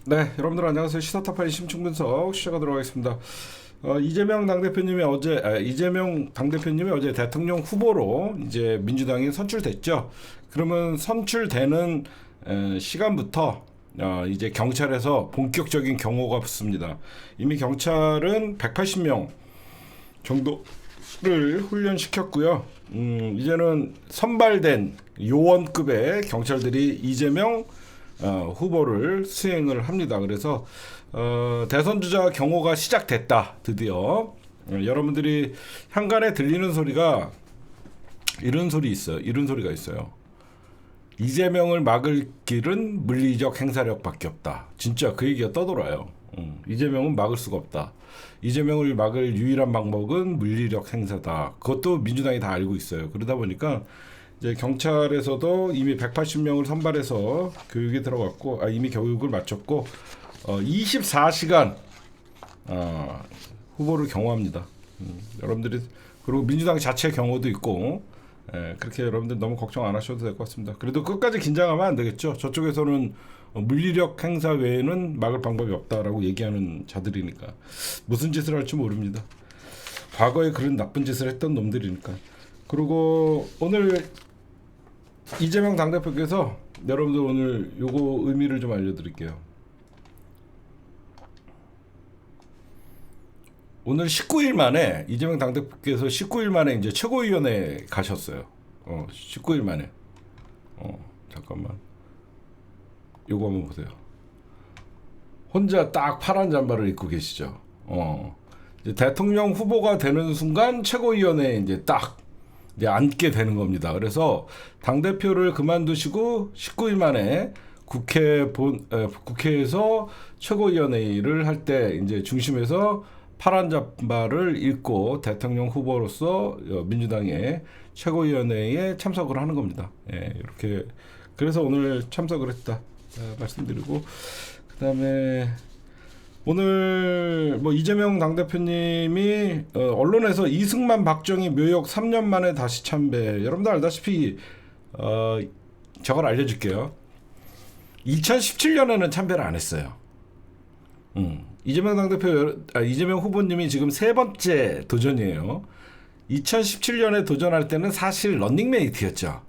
네, 여러분들 안녕하세요. 시사타파의 심층분석 시작하도록 하겠습니다. 이재명 당대표님이 어제 대통령 후보로 이제 민주당이 선출됐죠. 그러면 선출되는 시간부터 이제 경찰에서 본격적인 경호가 붙습니다. 이미 경찰은 180명 정도를 훈련시켰고요. 이제는 선발된 요원급의 경찰들이 이재명 후보를 수행을 합니다. 그래서 대선 주자 경호가 시작됐다. 드디어 여러분들이 현관에 들리는 소리가 이런 소리가 있어요. 이재명을 막을 길은 물리적 행사력밖에 없다. 진짜 그 얘기가 떠돌아요. 이재명은 막을 수가 없다. 이재명을 막을 유일한 방법은 물리적 행사다. 그것도 민주당이 다 알고 있어요. 그러다 보니까 이제 경찰에서도 이미 180명을 선발해서 교육에 들어갔고, 이미 교육을 마쳤고, 24시간 후보를 경호합니다. 여러분들이 그리고 민주당 자체 경호도 있고, 그렇게 여러분들 너무 걱정 안 하셔도 될 것 같습니다. 그래도 끝까지 긴장하면 안 되겠죠. 저쪽에서는 물리력 행사 외에는 막을 방법이 없다라고 얘기하는 자들이니까 무슨 짓을 할지 모릅니다. 과거에 그런 나쁜 짓을 했던 놈들이니까. 그리고 오늘 이재명 당대표께서 여러분들 오늘 요거 의미를 좀 알려드릴게요. 오늘 19일 만에 이재명 당대표께서 19일 만에 이제 최고위원회 가셨어요. 19일 만에. 잠깐만. 요거 한번 보세요. 혼자 딱 파란 잠바를 입고 계시죠. 이제 대통령 후보가 되는 순간 최고위원회에 이제 딱 이제 앉게 되는 겁니다. 그래서 당대표를 그만두시고 19일 만에 국회에서 최고위원회를 할 때 이제 중심에서 파란 잠바를 입고 대통령 후보로서 민주당의 최고위원회에 참석을 하는 겁니다. 이렇게 그래서 오늘 참석을 했다 말씀드리고, 그다음에 오늘 이재명 당대표님이 언론에서 이승만 박정희 묘역 3년 만에 다시 참배. 여러분들 알다시피 저걸 알려줄게요. 2017년에는 참배를 안 했어요. 이재명 후보님이 지금 세 번째 도전이에요. 2017년에 도전할 때는 사실 런닝메이트였죠.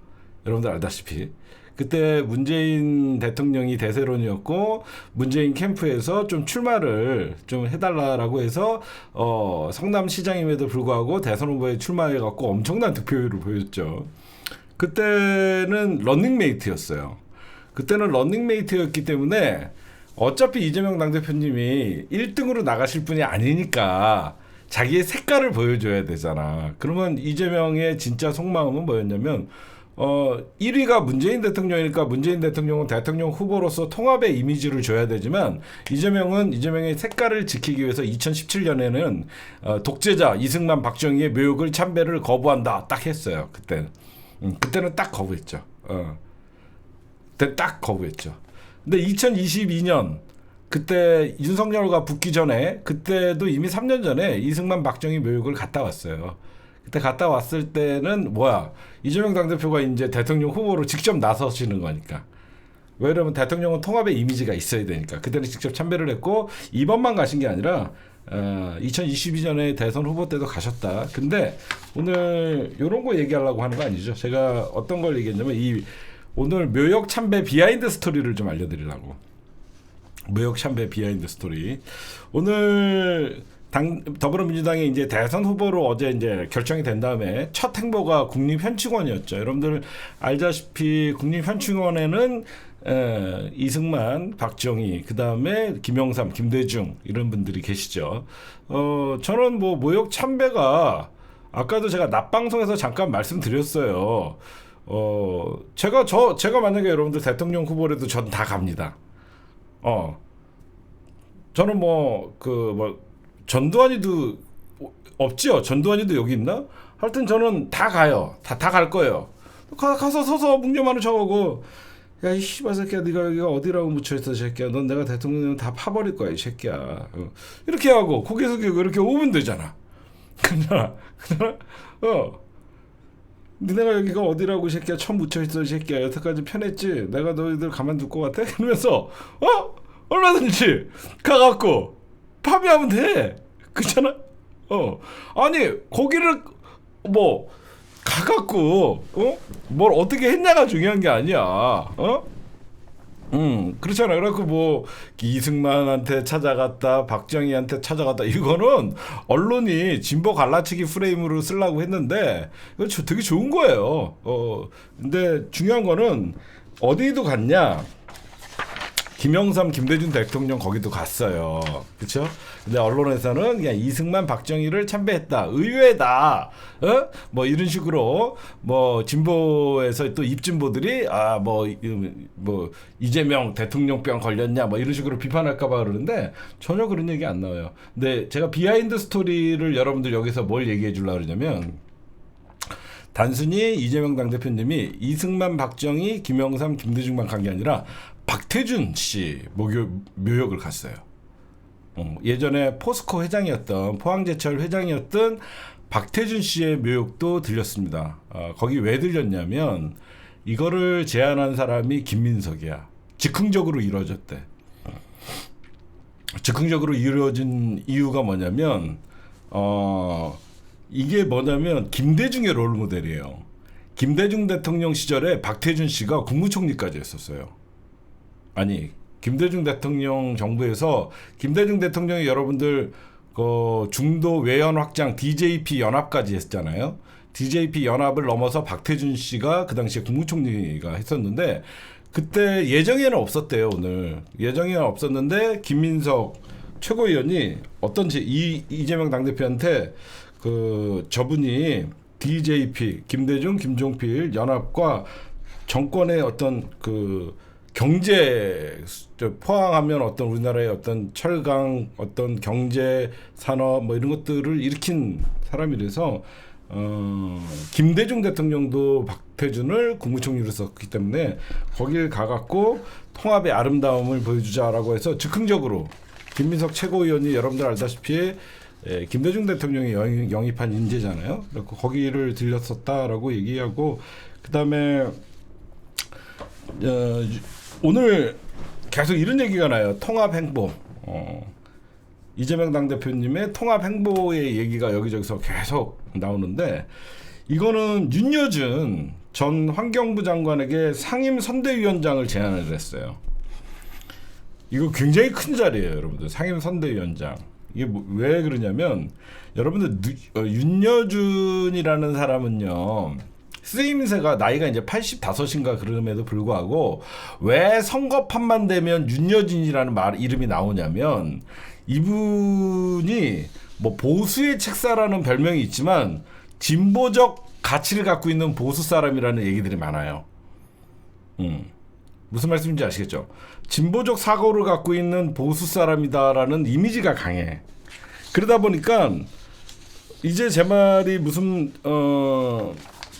여러분들 알다시피. 그때 문재인 대통령이 대세론이었고 문재인 캠프에서 좀 출마를 좀 해달라라고 해서 성남시장임에도 불구하고 대선 후보에 출마해갖고 엄청난 득표율을 보였죠. 그때는 런닝메이트였어요. 그때는 런닝메이트였기 때문에 어차피 이재명 당대표님이 1등으로 나가실 분이 아니니까 자기의 색깔을 보여줘야 되잖아. 그러면 이재명의 진짜 속마음은 뭐였냐면 1위가 문재인 대통령이니까 문재인 대통령은 대통령 후보로서 통합의 이미지를 줘야 되지만 이재명은 이재명의 색깔을 지키기 위해서 2017년에는 독재자 이승만 박정희의 묘역을 참배를 거부한다 딱 했어요. 그때는 딱 거부했죠. 그때 딱 거부했죠. 근데 2022년 그때 윤석열과 붙기 전에 그때도 이미 3년 전에 이승만 박정희 묘역을 갔다 왔어요. 그때 갔다 왔을 때는 이재명 당대표가 이제 대통령 후보로 직접 나서시는 거니까. 왜냐면 대통령은 통합의 이미지가 있어야 되니까. 그때는 직접 참배를 했고 이번만 가신 게 아니라 2022년에 대선 후보 때도 가셨다. 근데 오늘 이런 거 얘기하려고 하는 거 아니죠. 제가 어떤 걸 얘기했냐면 오늘 묘역 참배 비하인드 스토리를 좀 알려드리려고. 묘역 참배 비하인드 스토리. 오늘 더불어민주당이 이제 대선 후보로 어제 이제 결정이 된 다음에 첫 행보가 국립현충원이었죠. 여러분들 알다시피 국립현충원에는 이승만, 박정희, 그 다음에 김영삼, 김대중 이런 분들이 계시죠. 저는 묘역 참배가 아까도 제가 낮 방송에서 잠깐 말씀드렸어요. 제가 만약에 여러분들 대통령 후보라도 전 다 갑니다. 저는 전두환이도 없지요. 전두환이도 여기 있나? 하여튼 저는 다 가요. 다 갈 거예요. 가서 서서 묵념하는 척하고, 야, 이 씨발 새끼야, 네가 여기가 어디라고 묻혀있어, 새끼야. 넌 내가 대통령 다 파버릴 거야, 이 새끼야. 이렇게 하고 고개 숙이고 이렇게 오면 되잖아. 그러나 니네가 여기가 어디라고 이 새끼야 처음 묻혀있어 이 새끼야 여태까지 편했지 내가 너희들 가만둘 것 같아? 그러면서 얼마든지 가갖고 파비하면 돼. 그렇잖아. 아니 거기를 뭐 가갖고 뭘 어떻게 했냐가 중요한 게 아니야. 그렇잖아. 그래갖고 뭐 이승만한테 찾아갔다, 박정희한테 찾아갔다, 이거는 언론이 진보 갈라치기 프레임으로 쓰려고 했는데 이거 되게 좋은 거예요. 근데 중요한 거는 어디도 갔냐? 김영삼, 김대중 대통령 거기도 갔어요. 그렇죠? 근데 언론에서는 그냥 이승만, 박정희를 참배했다, 의외다, 뭐 이런 식으로 뭐 진보에서 또 입진보들이 뭐 이재명 대통령병 걸렸냐 뭐 이런 식으로 비판할까봐 그러는데 전혀 그런 얘기 안 나와요. 근데 제가 비하인드 스토리를 여러분들 여기서 뭘 얘기해 주려고 그러냐면, 단순히 이재명 당대표님이 이승만, 박정희, 김영삼, 김대중만 간 게 아니라 박태준 씨 묘역을 갔어요. 예전에 포스코 회장이었던, 포항제철 회장이었던 박태준 씨의 묘역도 들렸습니다. 거기 왜 들렸냐면 이거를 제안한 사람이 김민석이야. 즉흥적으로 이루어졌대. 즉흥적으로 이루어진 이유가 뭐냐면 이게 뭐냐면 김대중의 롤모델이에요. 김대중 대통령 시절에 박태준 씨가 국무총리까지 했었어요. 아니, 김대중 대통령 정부에서 김대중 대통령이 여러분들 중도 외연 확장 DJP 연합까지 했잖아요. DJP 연합을 넘어서 박태준 씨가 그 당시에 국무총리가 했었는데 그때 예정에는 없었대요. 오늘 예정에는 없었는데 김민석 최고위원이 어떤지 이재명 당대표한테 저분이 DJP 김대중 김종필 연합과 정권의 어떤 경제 포항하면 어떤 우리나라의 어떤 철강, 어떤 경제 산업 뭐 이런 것들을 일으킨 사람이라서 김대중 대통령도 박태준을 국무총리로 썼기 때문에 거길 가갖고 통합의 아름다움을 보여주자라고 해서 즉흥적으로 김민석 최고위원이 여러분들 알다시피 김대중 대통령이 영입한 인재잖아요. 그래서 거기를 들렸었다라고 얘기하고, 그다음에 오늘 계속 이런 얘기가 나요. 통합 행보. 이재명 당대표님의 통합 행보의 얘기가 여기저기서 계속 나오는데, 이거는 윤여준 전 환경부 장관에게 상임 선대위원장을 제안을 했어요. 이거 굉장히 큰 자리예요, 여러분들. 상임 선대위원장. 이게 왜 그러냐면, 여러분들 윤여준이라는 사람은요, 쓰임새가 나이가 이제 85인가 그럼에도 불구하고 왜 선거판만 되면 윤여진이라는 이름이 나오냐면, 이분이 뭐 보수의 책사라는 별명이 있지만 진보적 가치를 갖고 있는 보수 사람이라는 얘기들이 많아요. 무슨 말씀인지 아시겠죠? 진보적 사고를 갖고 있는 보수 사람이다라는 이미지가 강해. 그러다 보니까 이제 제 말이 무슨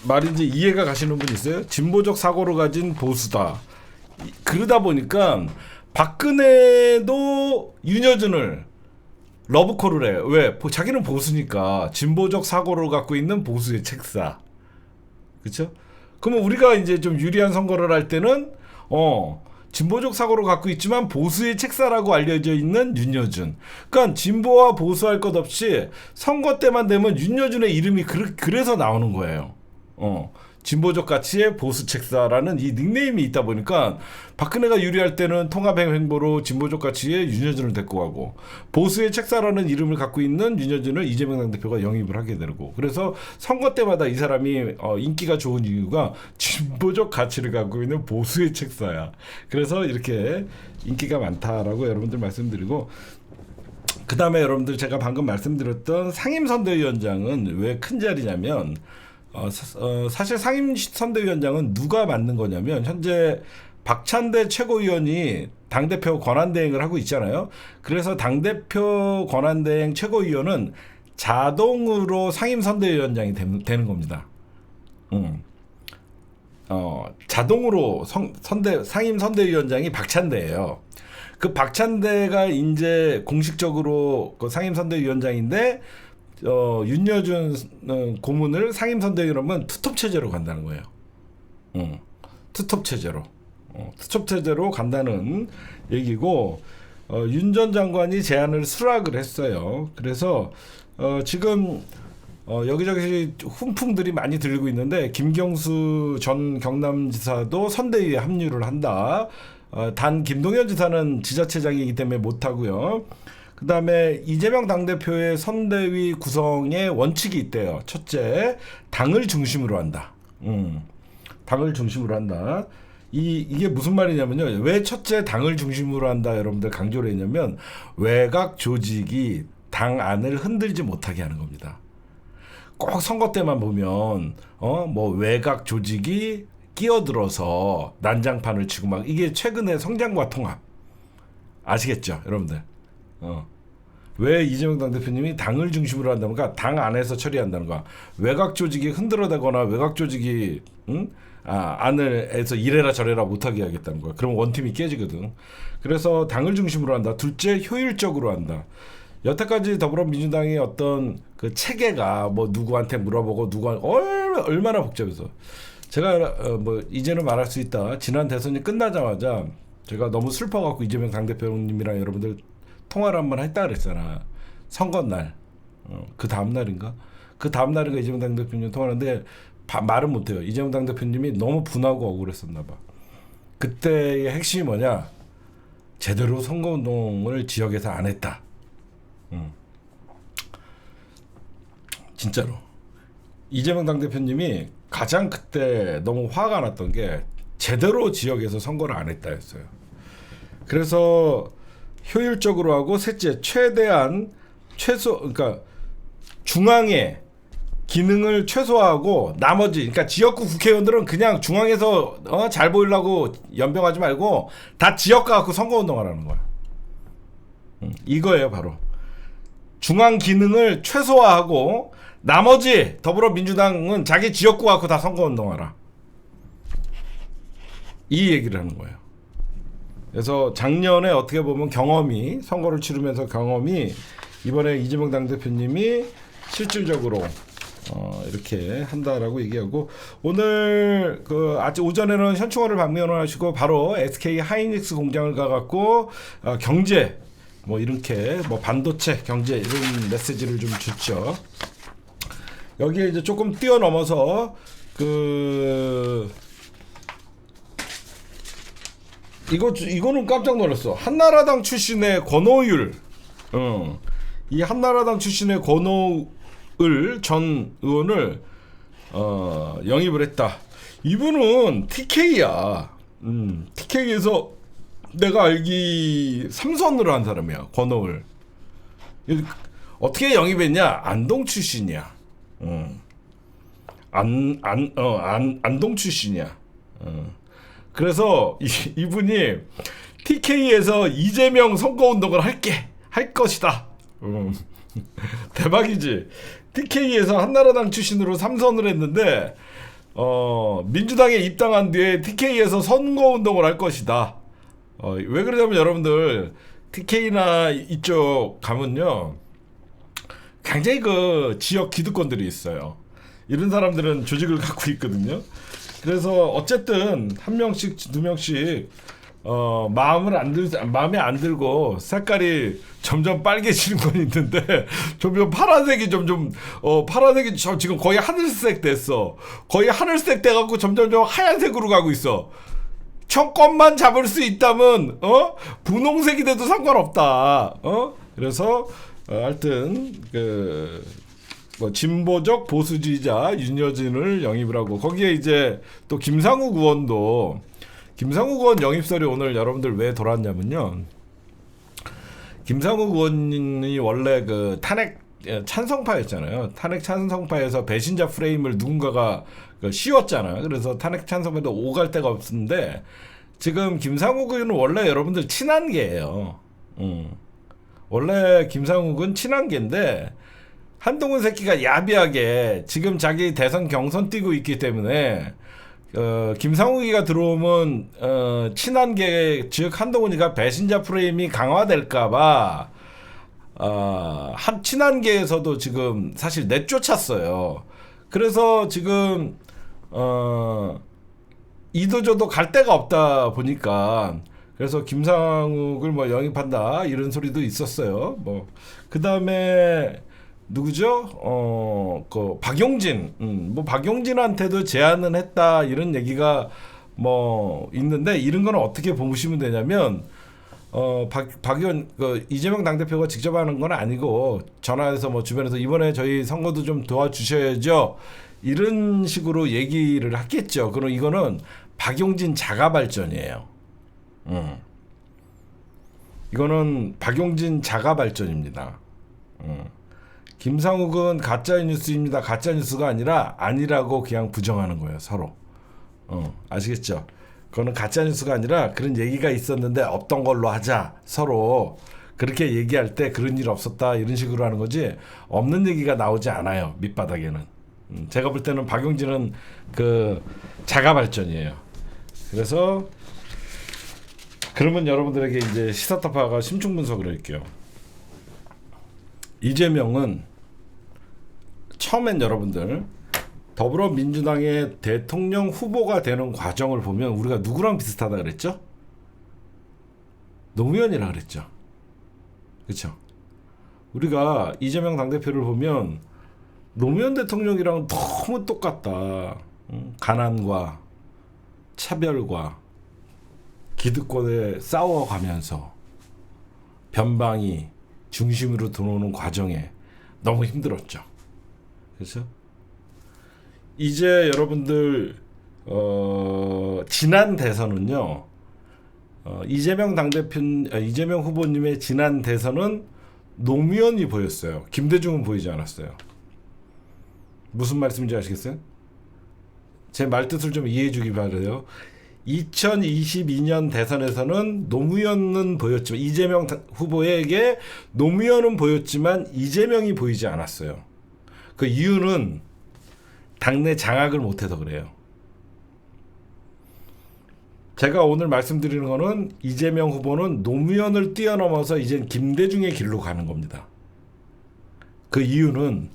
말인지 이해가 가시는 분 있어요? 진보적 사고를 가진 보수다. 그러다 보니까 박근혜도 윤여준을 러브콜을 해요. 왜? 자기는 보수니까. 진보적 사고를 갖고 있는 보수의 책사. 그렇죠? 그러면 우리가 이제 좀 유리한 선거를 할 때는 진보적 사고를 갖고 있지만 보수의 책사라고 알려져 있는 윤여준. 그러니까 진보와 보수할 것 없이 선거 때만 되면 윤여준의 이름이 그래서 나오는 거예요. 진보적 가치의 보수 책사라는 이 닉네임이 있다 보니까 박근혜가 유리할 때는 통합 행보로 진보적 가치의 윤여준을 데리고 가고, 보수의 책사라는 이름을 갖고 있는 윤여준을 이재명 당대표가 영입을 하게 되고, 그래서 선거 때마다 이 사람이 인기가 좋은 이유가 진보적 가치를 갖고 있는 보수의 책사야. 그래서 이렇게 인기가 많다라고 여러분들 말씀드리고, 그 다음에 여러분들 제가 방금 말씀드렸던 상임선대위원장은 왜 큰 자리냐면, 사실 상임선대위원장은 누가 맡는 거냐면, 현재 박찬대 최고위원이 당대표 권한대행을 하고 있잖아요. 그래서 당대표 권한대행 최고위원은 자동으로 상임선대위원장이 되는 겁니다. 자동으로 상임선대위원장이 박찬대예요. 그 박찬대가 이제 공식적으로 그 상임선대위원장인데, 윤여준 고문을 상임선대위원은 투톱 체제로 간다는 거예요. 투톱 체제로 간다는 얘기고, 윤 전 장관이 제안을 수락을 했어요. 그래서 지금 여기저기 훈풍들이 많이 들리고 있는데 김경수 전 경남지사도 선대위에 합류를 한다. 단 김동연 지사는 지자체장이기 때문에 못하고요. 그 다음에 이재명 당대표의 선대위 구성의 원칙이 있대요. 첫째, 당을 중심으로 한다. 당을 중심으로 한다. 이게 무슨 말이냐면요. 왜 첫째 당을 중심으로 한다 여러분들 강조를 했냐면 외곽 조직이 당 안을 흔들지 못하게 하는 겁니다. 꼭 선거 때만 보면 뭐 외곽 조직이 끼어들어서 난장판을 치고 막 이게 최근에 성장과 통합 아시겠죠 여러분들? 왜 이재명 당대표님이 당을 중심으로 한다는가? 당 안에서 처리한다는 거야. 외곽 조직이 흔들어대거나 외곽 조직이 안에서 이래라 저래라 못하게 하겠다는 거야. 그럼 원팀이 깨지거든. 그래서 당을 중심으로 한다. 둘째, 효율적으로 한다. 여태까지 더불어민주당의 어떤 그 체계가 뭐 누구한테 물어보고 얼마나 복잡해서 제가 뭐 이제는 말할 수 있다. 지난 대선이 끝나자마자 제가 너무 슬퍼갖고 이재명 당대표님이랑 여러분들 통화를 한번 했다 그랬잖아. 선거 날. 그 다음 날인가? 그 다음 날인가 이재명 당대표님 통화하는데 말은 못해요. 이재명 당대표님이 너무 분하고 억울했었나 봐. 그때의 핵심이 뭐냐? 제대로 선거운동을 지역에서 안 했다. 진짜로 이재명 당대표님이 가장 그때 너무 화가 났던 게 제대로 지역에서 선거를 안 했다였어요. 그래서 효율적으로 하고 셋째 최대한 그러니까 중앙의 기능을 최소화하고 나머지 그러니까 지역구 국회의원들은 그냥 중앙에서 잘 보이려고 연병하지 말고 다 지역 가갖고 선거운동하라는 거야. 이거예요 바로. 중앙 기능을 최소화하고 나머지 더불어민주당은 자기 지역구 갖고 다 선거운동하라. 이 얘기를 하는 거예요. 그래서 작년에 어떻게 보면 선거를 치르면서 경험이 이번에 이재명 당대표님이 실질적으로 이렇게 한다라고 얘기하고 오늘 아직 오전에는 현충원을 방문하시고 바로 SK 하이닉스 공장을 가갖고 경제 뭐 이렇게 뭐 반도체 경제 이런 메시지를 좀 줬죠. 여기에 이제 조금 뛰어넘어서 이거는 깜짝 놀랐어. 한나라당 출신의 권오율, 이 한나라당 출신의 권오을 전 의원을 영입을 했다. 이분은 TK야. TK에서 내가 알기 3선으로 한 사람이야. 권오을. 어떻게 영입했냐? 안동 출신이야. 안동 출신이야. 그래서 이분이 TK에서 이재명 선거운동을 할 것이다. 대박이지. TK에서 한나라당 출신으로 3선을 했는데 민주당에 입당한 뒤에 TK에서 선거운동을 할 것이다. 왜 그러냐면 여러분들 TK나 이쪽 가면요 굉장히 지역 기득권들이 있어요. 이런 사람들은 조직을 갖고 있거든요. 그래서 어쨌든 한 명씩 두 명씩 마음에 안 들고 색깔이 점점 빨개지는 건 있는데 점점 파란색이 파란색이 지금 거의 하늘색 됐어. 거의 하늘색 돼갖고 점점 하얀색으로 가고 있어. 청권만 잡을 수 있다면 분홍색이 돼도 상관없다. 그래서 하여튼 뭐 진보적 보수주의자 윤여진을 영입을 하고 거기에 이제 또 김상욱 의원 영입설이 오늘 여러분들 왜 돌았냐면요. 김상욱 의원이 원래 탄핵 찬성파였잖아요. 탄핵 찬성파에서 배신자 프레임을 누군가가 씌웠잖아. 그래서 탄핵 찬성파도 오갈 데가 없는데 지금 김상욱 의원은 원래 여러분들 친한계예요. 원래 김상욱은 친한계인데 한동훈 새끼가 야비하게 지금 자기 대선 경선 뛰고 있기 때문에 김상욱이가 들어오면 친한계 즉 한동훈이가 배신자 프레임이 강화될까봐 친한계에서도 지금 사실 내쫓았어요. 그래서 지금 이도저도 갈 데가 없다 보니까 그래서 김상욱을 뭐 영입한다 이런 소리도 있었어요. 뭐 그다음에 누구죠? 그 박용진, 뭐 박용진한테도 제안은 했다 이런 얘기가 뭐 있는데 이런 거는 어떻게 보시면 되냐면 그 이재명 당대표가 직접 하는 건 아니고 전화해서 뭐 주변에서 이번에 저희 선거도 좀 도와주셔야죠 이런 식으로 얘기를 하겠죠. 그럼 이거는 박용진 자가 발전이에요. 이거는 박용진 자가 발전입니다. 김상욱은 가짜 뉴스입니다. 가짜 뉴스가 아니라 아니라고 그냥 부정하는 거예요, 서로. 아시겠죠? 그거는 가짜 뉴스가 아니라 그런 얘기가 있었는데 없던 걸로 하자. 서로 그렇게 얘기할 때 그런 일 없었다 이런 식으로 하는 거지 없는 얘기가 나오지 않아요, 밑바닥에는. 제가 볼 때는 박용진은 그 자가 발전이에요. 그래서 그러면 여러분들에게 이제 시사타파가 심층 분석을 할게요. 이재명은 처음엔 여러분들 더불어민주당의 대통령 후보가 되는 과정을 보면 우리가 누구랑 비슷하다 그랬죠? 노무현이라 그랬죠. 그렇죠? 우리가 이재명 당대표를 보면 노무현 대통령이랑 너무 똑같다. 가난과 차별과 기득권에 싸워가면서 변방이 중심으로 들어오는 과정에 너무 힘들었죠. 그렇죠? 이제 여러분들 지난 대선은요. 이재명 후보님의 지난 대선은 노무현이 보였어요. 김대중은 보이지 않았어요. 무슨 말씀인지 아시겠어요? 제 말뜻을 좀 이해해 주기 바라요. 2022년 대선에서는 노무현은 보였지만 이재명 후보에게 노무현은 보였지만 이재명이 보이지 않았어요. 그 이유는 당내 장악을 못해서 그래요. 제가 오늘 말씀드리는 거는 이재명 후보는 노무현을 뛰어넘어서 이제 김대중의 길로 가는 겁니다. 그 이유는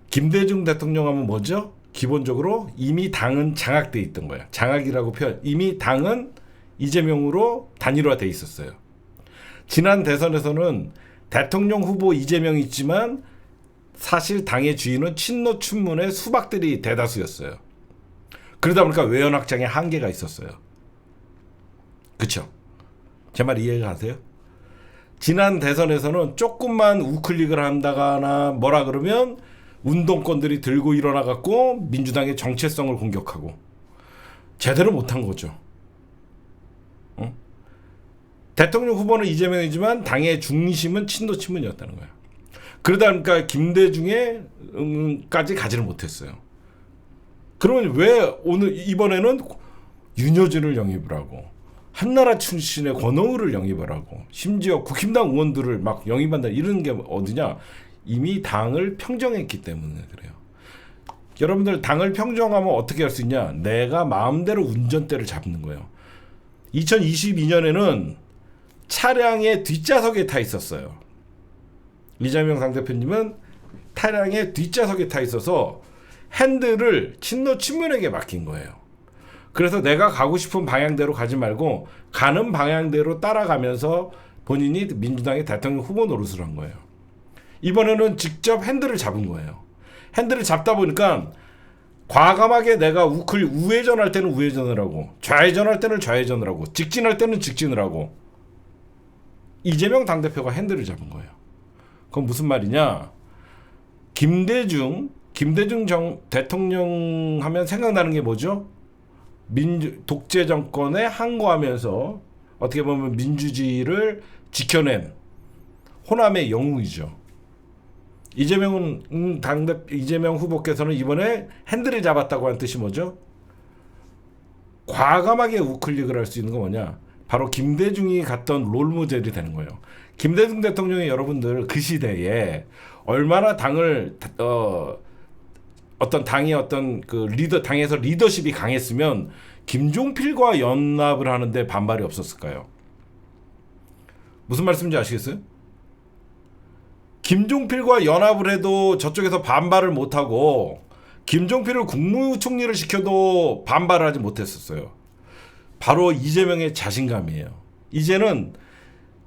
김대중 대통령 하면 뭐죠? 기본적으로 이미 당은 장악돼 있던 거예요. 장악이라고 표현. 이미 당은 이재명으로 단일화돼 있었어요. 지난 대선에서는 대통령 후보 이재명이 있지만 사실 당의 주인은 친노 친문의 수박들이 대다수였어요. 그러다 보니까 외연 확장에 한계가 있었어요. 그쵸? 제 말 이해가 가세요? 지난 대선에서는 조금만 우클릭을 한다거나 뭐라 그러면 운동권들이 들고 일어나갖고 민주당의 정체성을 공격하고 제대로 못한 거죠. 대통령 후보는 이재명이지만 당의 중심은 친노 친문이었다는 거예요. 그러다 보니까 김대중에까지 가지를 못했어요. 그러면 왜 이번에는 윤여준을 영입을 하고 한나라 출신의 권오우를 영입을 하고 심지어 국힘당 의원들을 막 영입한다 이런 게 어디냐? 이미 당을 평정했기 때문에 그래요. 여러분들 당을 평정하면 어떻게 할 수 있냐? 내가 마음대로 운전대를 잡는 거예요. 2022년에는 차량의 뒷좌석에 타 있었어요. 이재명 당대표님은 차량의 뒷좌석에 타 있어서 핸들을 친노 친문에게 맡긴 거예요. 그래서 내가 가고 싶은 방향대로 가지 말고 가는 방향대로 따라가면서 본인이 민주당의 대통령 후보 노릇을 한 거예요. 이번에는 직접 핸들을 잡은 거예요. 핸들을 잡다 보니까 과감하게 내가 우회전할 때는 우회전을 하고 좌회전할 때는 좌회전을 하고 직진할 때는 직진을 하고 이재명 당대표가 핸들을 잡은 거예요. 그건 무슨 말이냐? 김대중 대통령 하면 생각나는 게 뭐죠? 독재 정권에 항거하면서 어떻게 보면 민주주의를 지켜낸 호남의 영웅이죠. 이재명 후보께서는 이번에 핸들을 잡았다고 하는 뜻이 뭐죠? 과감하게 우클릭을 할 수 있는 건 뭐냐? 바로 김대중이 갔던 롤모델이 되는 거예요. 김대중 대통령이 여러분들 그 시대에 얼마나 당을 어떤 당의 어떤 그 당에서 리더십이 강했으면 김종필과 연합을 하는데 반발이 없었을까요? 무슨 말씀인지 아시겠어요? 김종필과 연합을 해도 저쪽에서 반발을 못하고 김종필을 국무총리를 시켜도 반발을 하지 못했었어요. 바로 이재명의 자신감이에요. 이제는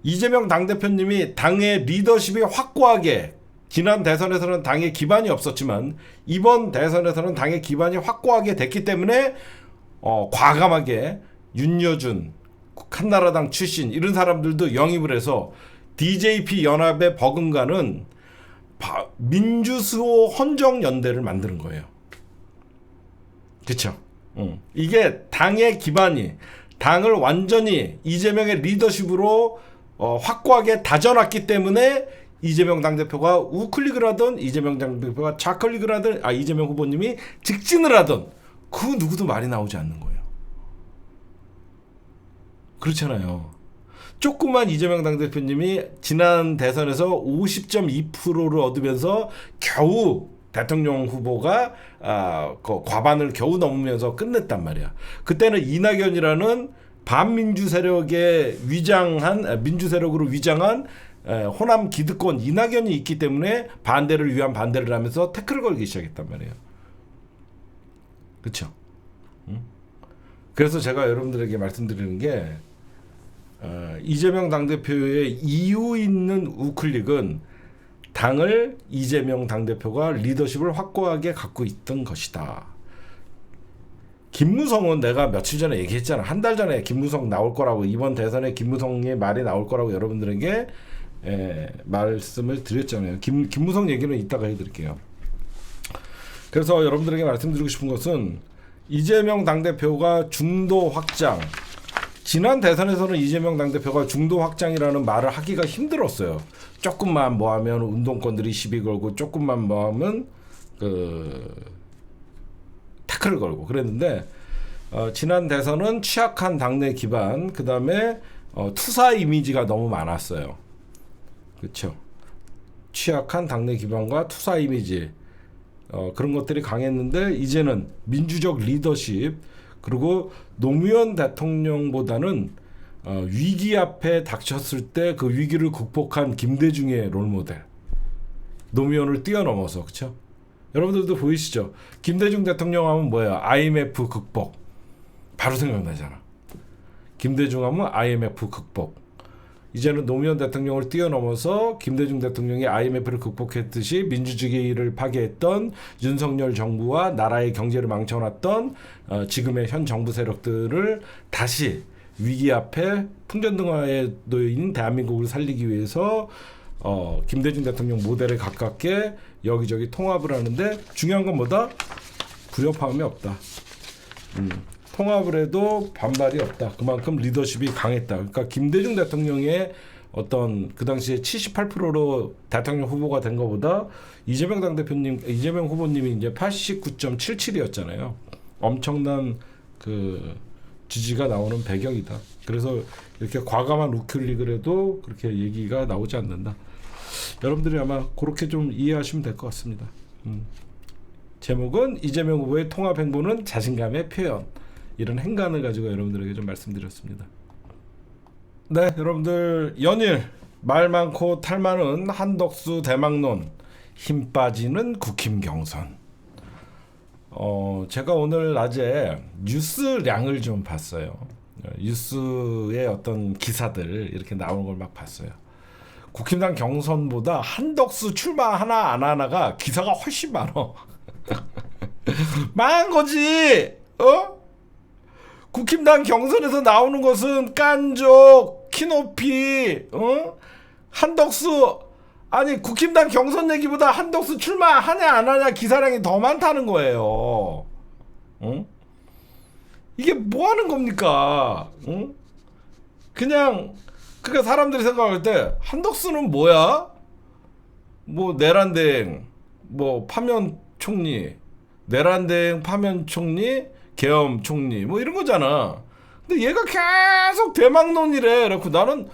이재명 당대표님이 당의 리더십이 확고하게, 지난 대선에서는 당의 기반이 없었지만 이번 대선에서는 당의 기반이 확고하게 됐기 때문에 과감하게 윤여준, 한나라당 출신 이런 사람들도 영입을 해서 DJP 연합에 버금가는 민주수호 헌정연대를 만드는 거예요. 그쵸? 이게 당의 기반이, 당을 완전히 이재명의 리더십으로 확고하게 다져놨기 때문에 이재명 당대표가 우클릭을 하든 이재명 당대표가 좌클릭을 하든 이재명 후보님이 직진을 하든 그 누구도 말이 나오지 않는 거예요. 그렇잖아요. 조그만 이재명 당대표님이 지난 대선에서 50.2%를 얻으면서 겨우 대통령 후보가 과반을 겨우 넘으면서 끝냈단 말이야. 그때는 이낙연이라는 반민주 세력의 민주 세력으로 위장한 호남 기득권 이낙연이 있기 때문에 반대를 위한 반대를 하면서 태클을 걸기 시작했단 말이에요. 그렇죠? 그래서 제가 여러분들에게 말씀드리는 게 이재명 당대표의 이유 있는 우클릭은 당을 이재명 당대표가 리더십을 확고하게 갖고 있던 것이다. 김무성은 내가 며칠 전에 얘기했잖아. 한 달 전에 김무성 나올 거라고, 이번 대선에 김무성의 말이 나올 거라고 여러분들에게 말씀을 드렸잖아요. 김무성 얘기는 이따가 해드릴게요. 그래서 여러분들에게 말씀드리고 싶은 것은 이재명 당대표가 중도 확장, 지난 대선에서는 이재명 당대표가 중도 확장이라는 말을 하기가 힘들었어요. 조금만 뭐 하면 운동권들이 시비 걸고 조금만 뭐 하면 태클을 걸고 그랬는데 지난 대선은 취약한 당내 기반, 그 다음에 투사 이미지가 너무 많았어요. 그렇죠? 취약한 당내 기반과 투사 이미지, 그런 것들이 강했는데 이제는 민주적 리더십, 그리고 노무현 대통령보다는 위기 앞에 닥쳤을 때 그 위기를 극복한 김대중의 롤모델, 노무현을 뛰어넘어서. 그렇죠? 여러분들도 보이시죠? 김대중 대통령 하면 뭐예요? IMF 극복 바로 생각나잖아. 김대중 하면 IMF 극복. 이제는 노무현 대통령을 뛰어넘어서 김대중 대통령이 IMF를 극복했듯이 민주주의를 파괴했던 윤석열 정부와 나라의 경제를 망쳐놨던 지금의 현 정부 세력들을 다시 위기 앞에 풍전등화에 놓인 대한민국을 살리기 위해서 김대중 대통령 모델에 가깝게 여기저기 통합을 하는데, 중요한 건 뭐다? 불협화음이 없다. 통합을 해도 반발이 없다. 그만큼 리더십이 강했다. 그러니까 김대중 대통령의 어떤 그 당시에 78%로 대통령 후보가 된 것보다 이재명 후보님이 이제 89.77이었잖아요. 엄청난 그 지지가 나오는 배경이다. 그래서 이렇게 과감한 우클릭을 해도 그렇게 얘기가 나오지 않는다. 여러분들이 아마 그렇게 좀 이해하시면 될 것 같습니다. 제목은 이재명 후보의 통합 행보는 자신감의 표현. 이런 행간을 가지고 여러분들에게 좀 말씀드렸습니다. 네, 여러분들, 연일 말 많고 탈 많은 한덕수 대망론, 힘 빠지는 국힘 경선. 제가 오늘 낮에 뉴스량을 좀 봤어요. 뉴스의 어떤 기사들 이렇게 나오는 걸 막 봤어요. 국힘당 경선보다 한덕수 출마 하나 안 하나가 기사가 훨씬 많어. 망한 거지. 국힘당 경선에서 나오는 것은 깐족, 키높이, 한덕수, 아니 국힘당 경선 얘기보다 한덕수 출마하냐 안 하냐 기사량이 더 많다는 거예요. 이게 뭐 하는 겁니까? 그냥 그러니까 사람들이 생각할 때 한덕수는 뭐야? 뭐 내란대행, 뭐 파면 총리, 내란대행 파면 총리, 계엄 총리 뭐 이런 거잖아. 근데 얘가 계속 대망론이래. 그래갖고 나는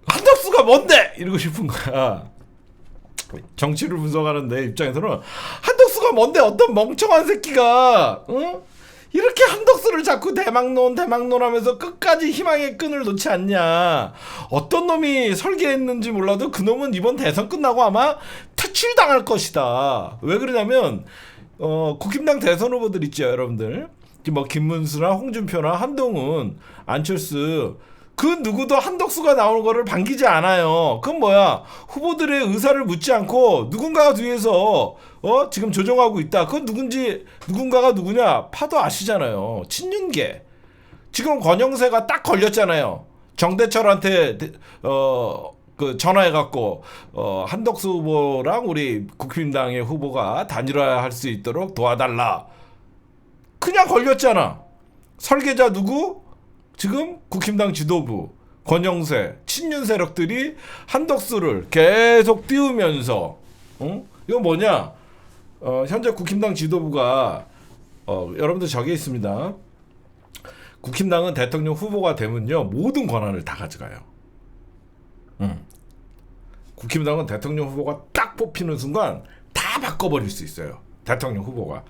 한덕수가 뭔데? 이러고 싶은 거야. 정치를 분석하는 내 입장에서는 한덕수가 뭔데? 어떤 멍청한 새끼가 이렇게 한덕수를 자꾸 대망론 하면서 끝까지 희망의 끈을 놓지 않냐. 어떤 놈이 설계했는지 몰라도 그 놈은 이번 대선 끝나고 아마 퇴출당할 것이다. 왜 그러냐면 국힘당 대선 후보들 있죠, 여러분들. 뭐 김문수나 홍준표나 한동훈, 안철수 그 누구도 한덕수가 나오는 거를 반기지 않아요. 그건 뭐야? 후보들의 의사를 묻지 않고 누군가가 뒤에서 지금 조정하고 있다. 그건 누군가가 누구냐? 파도 아시잖아요. 친윤계. 지금 권영세가 딱 걸렸잖아요. 정대철한테 그 전화해갖고 한덕수 후보랑 우리 국민당의 후보가 단일화할 수 있도록 도와달라. 그냥 걸렸잖아. 설계자 누구? 지금 국힘당 지도부 권영세 친윤 세력들이 한덕수를 계속 띄우면서 이거 뭐냐? 현재 국힘당 지도부가 여러분들 저기 있습니다. 국힘당은 대통령 후보가 되면요 모든 권한을 다 가져가요. 국힘당은 대통령 후보가 딱 뽑히는 순간 다 바꿔버릴 수 있어요. 대통령 후보가.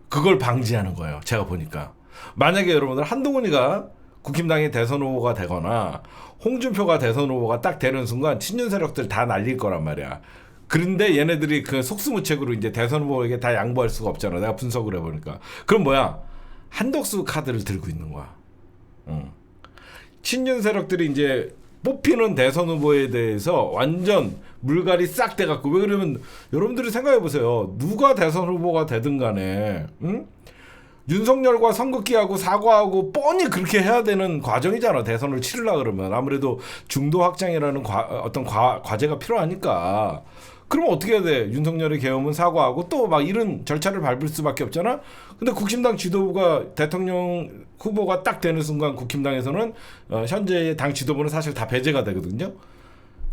그걸 방지하는 거예요. 제가 보니까. 만약에 여러분들 한동훈이가 국힘당의 대선 후보가 되거나 홍준표가 대선 후보가 딱 되는 순간 친윤 세력들 다 날릴 거란 말이야. 그런데 얘네들이 그 속수무책으로 이제 대선 후보에게 다 양보할 수가 없잖아. 내가 분석을 해보니까. 그럼 뭐야? 한덕수 카드를 들고 있는 거야. 친윤 세력들이 이제 뽑히는 대선 후보에 대해서 완전 물갈이 싹 돼갖고, 왜 그러면 여러분들이 생각해보세요. 누가 대선 후보가 되든 간에 윤석열과 선긋기하고 사과하고 뻔히 그렇게 해야 되는 과정이잖아. 대선을 치르려고 그러면 아무래도 중도 확장이라는 어떤 과제가 필요하니까. 그러면 어떻게 해야 돼? 윤석열의 계엄은 사과하고 또 막 이런 절차를 밟을 수밖에 없잖아. 근데 국힘당 지도부가 대통령 후보가 딱 되는 순간 국힘당에서는 현재의 당 지도부는 사실 다 배제가 되거든요.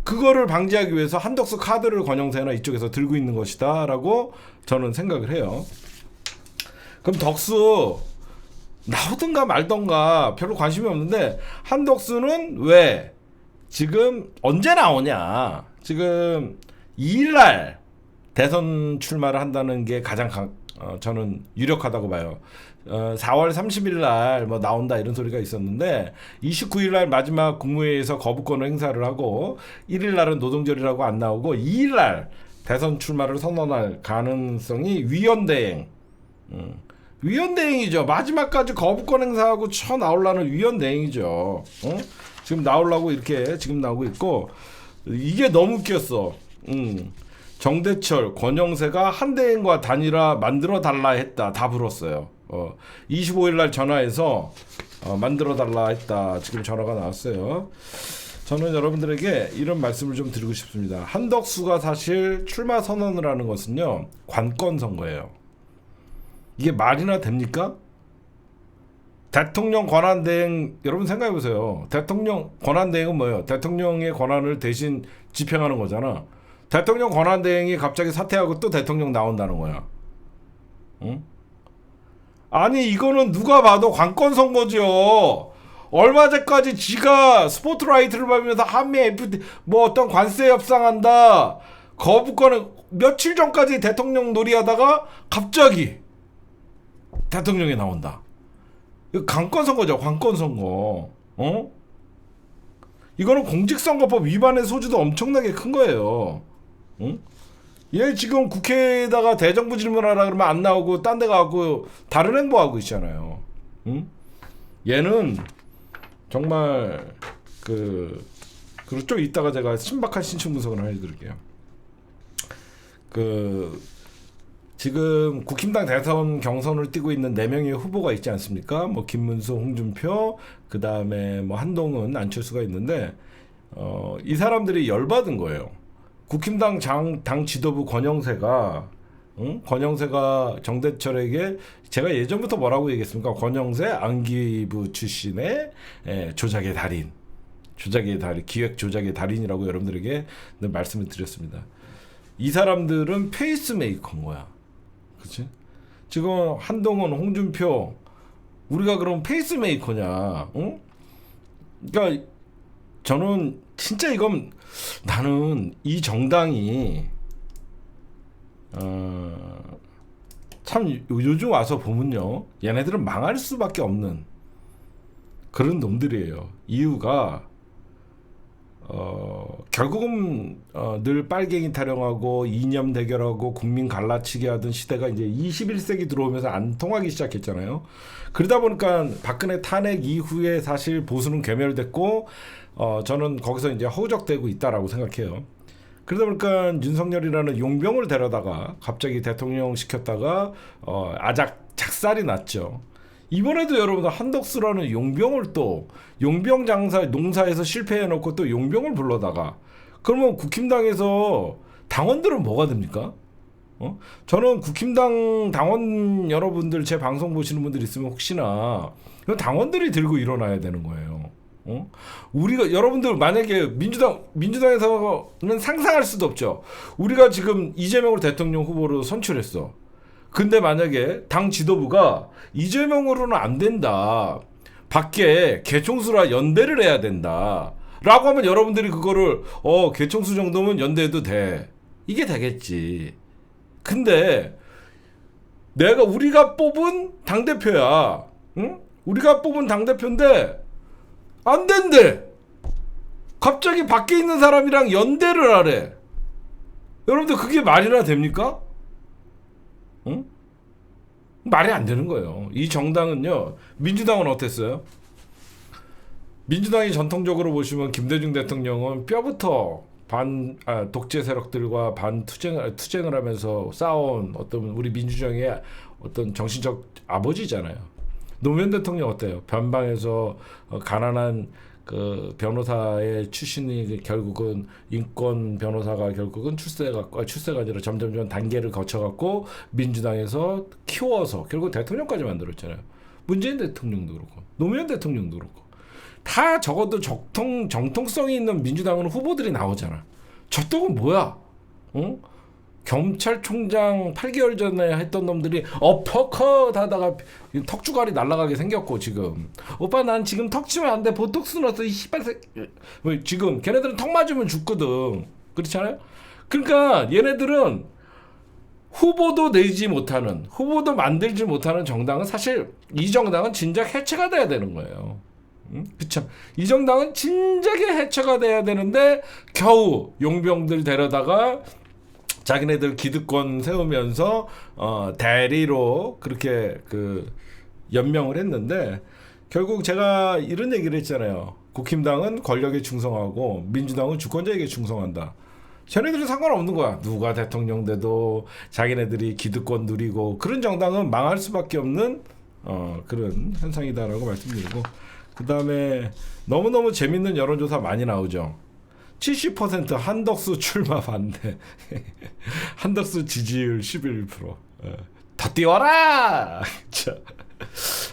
그거를 방지하기 위해서 한덕수 카드를 권영세나 이쪽에서 들고 있는 것이다라고 저는 생각을 해요. 그럼 덕수 나오든가 말던가 별로 관심이 없는데, 한덕수는 왜 지금 언제 나오냐? 지금 2일날 대선 출마를 한다는 게 가장 저는 유력하다고 봐요. 4월 30일 날 뭐 나온다 이런 소리가 있었는데 29일 날 마지막 국무회의에서 거부권을 행사를 하고 1일 날은 노동절이라고 안 나오고 2일 날 대선 출마를 선언할 가능성이 위헌대행. 위헌대행이죠. 마지막까지 거부권 행사하고 쳐 나오려는 위헌대행이죠. 지금 나오려고 이렇게 지금 나오고 있고, 이게 너무 웃겼어. 정대철, 권영세가 한대행과 단일화 만들어 달라 했다. 다 불었어요. 25일 날 전화해서 만들어 달라 했다. 지금 전화가 나왔어요. 저는 여러분들에게 이런 말씀을 좀 드리고 싶습니다. 한덕수가 사실 출마 선언을 하는 것은요, 관권 선거예요. 이게 말이나 됩니까? 대통령 권한대행, 여러분 생각해보세요. 대통령 권한대행은 뭐예요? 대통령의 권한을 대신 집행하는 거잖아. 대통령 권한대행이 갑자기 사퇴하고 또 대통령 나온다는 거야. 응? 아니 이거는 누가 봐도 관권 선거죠. 얼마 전까지 지가 스포트라이트를 받으면서 한미 FTA 뭐 어떤 관세 협상한다, 거부권을 며칠 전까지 대통령 놀이하다가 갑자기 대통령이 나온다. 이거 관권 선거죠. 관권 선거. 이거는 공직선거법 위반의 소지도 엄청나게 큰 거예요. 얘 지금 국회에다가 대정부 질문하라 그러면 안 나오고 딴 데 가고 다른 행보하고 있잖아요. 얘는 정말 그리고 좀 이따가 제가 신박한 신축 분석을 하나 해드릴게요. 지금 국힘당 대선 경선을 뛰고 있는 4명의 후보가 있지 않습니까? 뭐 김문수, 홍준표, 그 다음에 뭐 한동훈, 안철수가 있는데 이 사람들이 열받은 거예요. 국힘당 당 지도부 권영세가 정대철에게, 제가 예전부터 뭐라고 얘기했습니까? 권영세 안기부 출신의 조작의 달인, 기획 조작의 달인이라고 여러분들에게 늘 말씀을 드렸습니다. 이 사람들은 페이스메이커인 거야. 그치? 지금 한동훈, 홍준표, 우리가 그럼 페이스메이커냐? 응? 그러니까 저는 진짜 이건, 나는 이 정당이 참 요즘 와서 보면요, 얘네들은 망할 수밖에 없는 그런 놈들이에요. 이유가 결국은 늘 빨갱이 타령하고 이념 대결하고 국민 갈라치기 하던 시대가 이제 21세기 들어오면서 안 통하기 시작했잖아요. 그러다 보니까 박근혜 탄핵 이후에 사실 보수는 괴멸됐고 저는 거기서 이제 허우적대고 있다라고 생각해요. 그러다 보니까 윤석열이라는 용병을 데려다가 갑자기 대통령 시켰다가 아작 작살이 났죠. 이번에도 여러분들 한덕수라는 용병을 또 용병 장사 농사에서 실패해놓고 또 용병을 불러다가 그러면 국힘당에서 당원들은 뭐가 됩니까? 저는 국힘당 당원 여러분들 제 방송 보시는 분들 있으면 혹시나 당원들이 들고 일어나야 되는 거예요. 우리가 여러분들 만약에 민주당에서는 상상할 수도 없죠. 우리가 지금 이재명을 대통령 후보로 선출했어. 근데 만약에 당 지도부가 이재명으로는 안 된다. 밖에 개총수라 연대를 해야 된다. 라고 하면 여러분들이 그거를 개총수 정도면 연대해도 돼. 이게 되겠지. 근데 우리가 뽑은 당대표야. 응? 우리가 뽑은 당대표인데 안 된대. 갑자기 밖에 있는 사람이랑 연대를 하래. 여러분들 그게 말이나 됩니까? 응? 말이 안 되는 거예요. 이 정당은요. 민주당은 어땠어요? 민주당이 전통적으로 보시면 김대중 대통령은 뼈부터 독재 세력들과 투쟁을 하면서 싸운 어떤 우리 민주정의 어떤 정신적 아버지잖아요. 노무현 대통령 어때요? 변방에서 가난한 그 변호사의 출신이 결국은 인권 변호사가 결국은 출세가 아니라 점점점 단계를 거쳐갖고 민주당에서 키워서 결국 대통령까지 만들었잖아요. 문재인 대통령도 그렇고 노무현 대통령도 그렇고 다 적어도 정통성이 있는 민주당은 후보들이 나오잖아. 저 떡은 뭐야? 응? 검찰총장 8개월 전에 했던 놈들이 어퍼컷 하다가 턱주갈이 날아가게 생겼고 지금 오빠 난 지금 턱 치면 안 돼 보톡스 넣었어 이 씨발 지금 걔네들은 턱 맞으면 죽거든. 그렇잖아요. 그러니까 얘네들은 후보도 내지 못하는 후보도 만들지 못하는 정당은 사실 이 정당은 진작 해체가 돼야 되는 거예요. 그쵸. 이 정당은 진작에 해체가 돼야 되는데 겨우 용병들 데려다가 자기네들 기득권 세우면서 대리로 그렇게 그 연명을 했는데 결국 제가 이런 얘기를 했잖아요. 국힘당은 권력에 충성하고 민주당은 주권자에게 충성한다. 쟤네들은 상관없는 거야. 누가 대통령 돼도 자기네들이 기득권 누리고 그런 정당은 망할 수밖에 없는 그런 현상이다라고 말씀드리고 그 다음에 너무너무 재밌는 여론조사 많이 나오죠. 70% 한덕수 출마 반대. 한덕수 지지율 11%. 더 띄워라!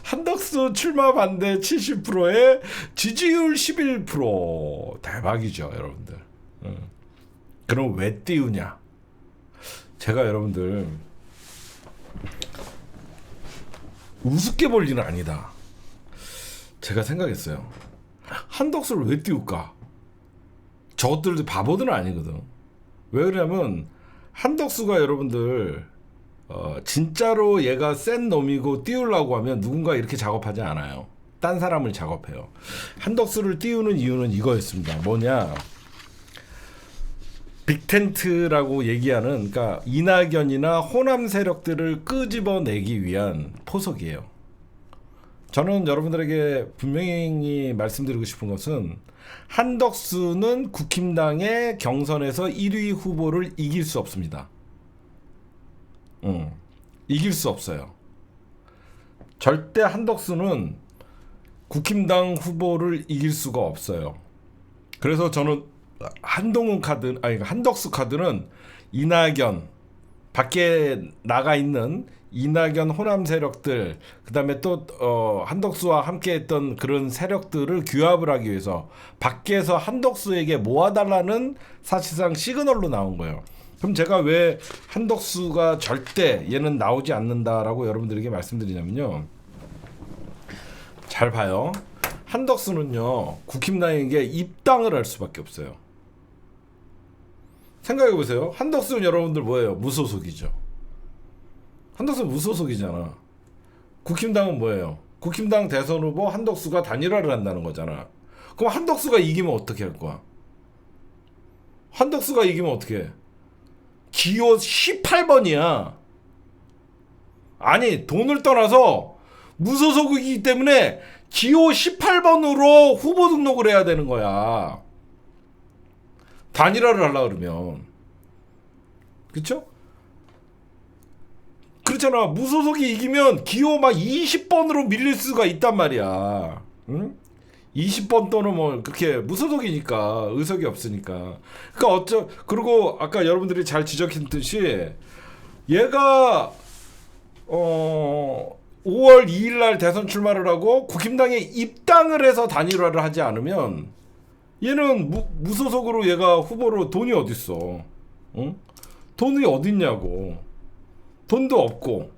한덕수 출마 반대 70%에 지지율 11%. 대박이죠, 여러분들. 그럼 왜 띄우냐? 제가 여러분들 우습게 볼 일은 아니다. 제가 생각했어요. 한덕수를 왜 띄울까? 저것들도 바보들은 아니거든. 왜 그러냐면 한덕수가 여러분들 진짜로 얘가 센 놈이고 띄우려고 하면 누군가 이렇게 작업하지 않아요. 딴 사람을 작업해요. 한덕수를 띄우는 이유는 이거였습니다. 뭐냐? 빅텐트라고 얘기하는 그러니까 이낙연이나 호남 세력들을 끄집어내기 위한 포석이에요. 저는 여러분들에게 분명히 말씀드리고 싶은 것은 한덕수는 국힘당의 경선에서 1위 후보를 이길 수 없습니다. 이길 수 없어요. 절대 한덕수는 국힘당 후보를 이길 수가 없어요. 그래서 저는 한덕수 카드는 이낙연 밖에 나가 있는 이낙연 호남 세력들 그다음에 또 한덕수와 함께했던 그런 세력들을 규합을 하기 위해서 밖에서 한덕수에게 모아달라는 사실상 시그널로 나온 거예요. 그럼 제가 왜 한덕수가 절대 얘는 나오지 않는다라고 여러분들에게 말씀드리냐면요. 잘 봐요. 한덕수는요. 국힘당에게 입당을 할 수밖에 없어요. 생각해보세요. 한덕수는 여러분들 뭐예요? 무소속이죠. 한덕수 무소속이잖아. 국힘당은 뭐예요? 국힘당 대선 후보 한덕수가 단일화를 한다는 거잖아. 그럼 한덕수가 이기면 어떻게 할 거야? 한덕수가 이기면 어떻게? 기호 18번이야. 아니 돈을 떠나서 무소속이기 때문에 기호 18번으로 후보 등록을 해야 되는 거야. 단일화를 하려고 그러면. 그쵸? 그렇잖아. 무소속이 이기면 기호 막 20번으로 밀릴 수가 있단 말이야. 응? 20번 또는 뭐 그렇게 무소속이니까 의석이 없으니까. 그러니까 그리고 아까 여러분들이 잘 지적했듯이 얘가 5월 2일 날 대선 출마를 하고 국힘당에 입당을 해서 단일화를 하지 않으면 얘는 무소속으로 얘가 후보로 돈이 어딨어. 응? 돈이 어딨냐고. 돈도 없고.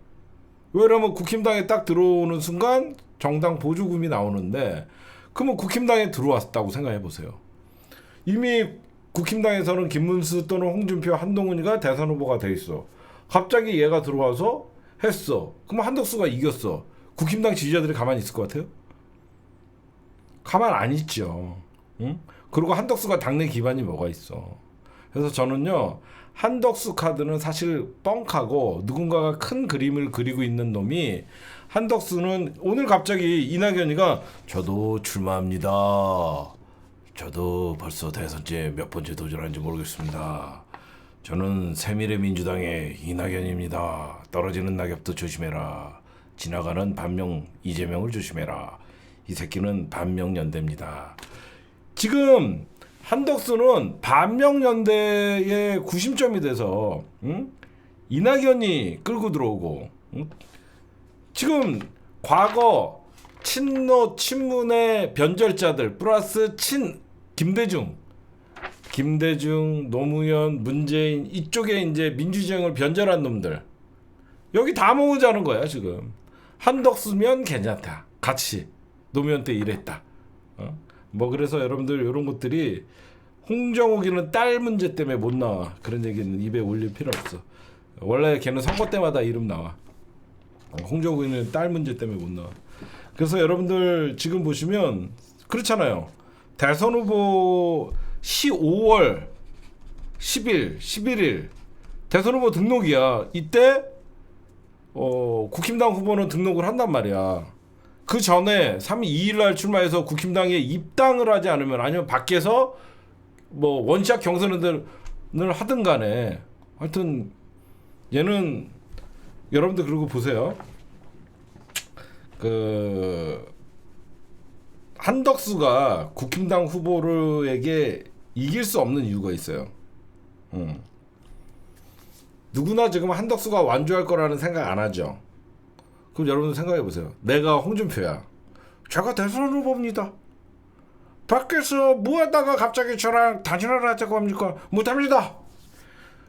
왜냐면 국힘당에 딱 들어오는 순간 정당 보조금이 나오는데 그러면 국힘당에 들어왔다고 생각해 보세요. 이미 국힘당에서는 김문수 또는 홍준표, 한동훈이가 대선 후보가 돼 있어. 갑자기 얘가 들어와서 했어. 그러면 한덕수가 이겼어. 국힘당 지지자들이 가만히 있을 것 같아요? 가만 안 있죠. 응? 그리고 한덕수가 당내 기반이 뭐가 있어. 그래서 저는요. 한덕수 카드는 사실 뻥카고 누군가가 큰 그림을 그리고 있는 놈이 한덕수는 오늘 갑자기 이낙연이가 저도 출마합니다. 저도 벌써 대선제 몇 번째 도전하는지 모르겠습니다. 저는 새미래민주당의 이낙연입니다. 떨어지는 낙엽도 조심해라. 지나가는 반명 이재명을 조심해라. 이 새끼는 반명연대입니다. 지금 한덕수는 반명연대의 구심점이 돼서 응? 이낙연이 끌고 들어오고 응? 지금 과거 친노 친문의 변절자들 플러스 김대중, 노무현, 문재인 이쪽에 이제 민주정을 변절한 놈들 여기 다 모으자는 거야 지금. 한덕수면 괜찮다. 같이 노무현 때 이랬다. 뭐 그래서 여러분들 이런 것들이 홍정욱이는 딸 문제 때문에 못 나와. 그런 얘기는 입에 올릴 필요 없어. 원래 걔는 선거 때마다 이름 나와. 홍정욱이는 딸 문제 때문에 못 나와. 그래서 여러분들 지금 보시면 그렇잖아요. 대선 후보 5월 10일, 11일 대선 후보 등록이야. 이때 국힘당 후보는 등록을 한단 말이야. 그 전에 3월 2일 날 출마해서 국힘당에 입당을 하지 않으면 아니면 밖에서 뭐 원샷 경선을 하든 간에 하여튼 얘는 여러분들 그러고 보세요. 그 한덕수가 국힘당 후보에게 이길 수 없는 이유가 있어요. 누구나 지금 한덕수가 완주할 거라는 생각 안 하죠. 그럼 여러분 생각해 보세요. 내가 홍준표야. 제가 대선 후보입니다. 밖에서 뭐 하다가 갑자기 저랑 단일화를 하자고 합니까? 못합니다.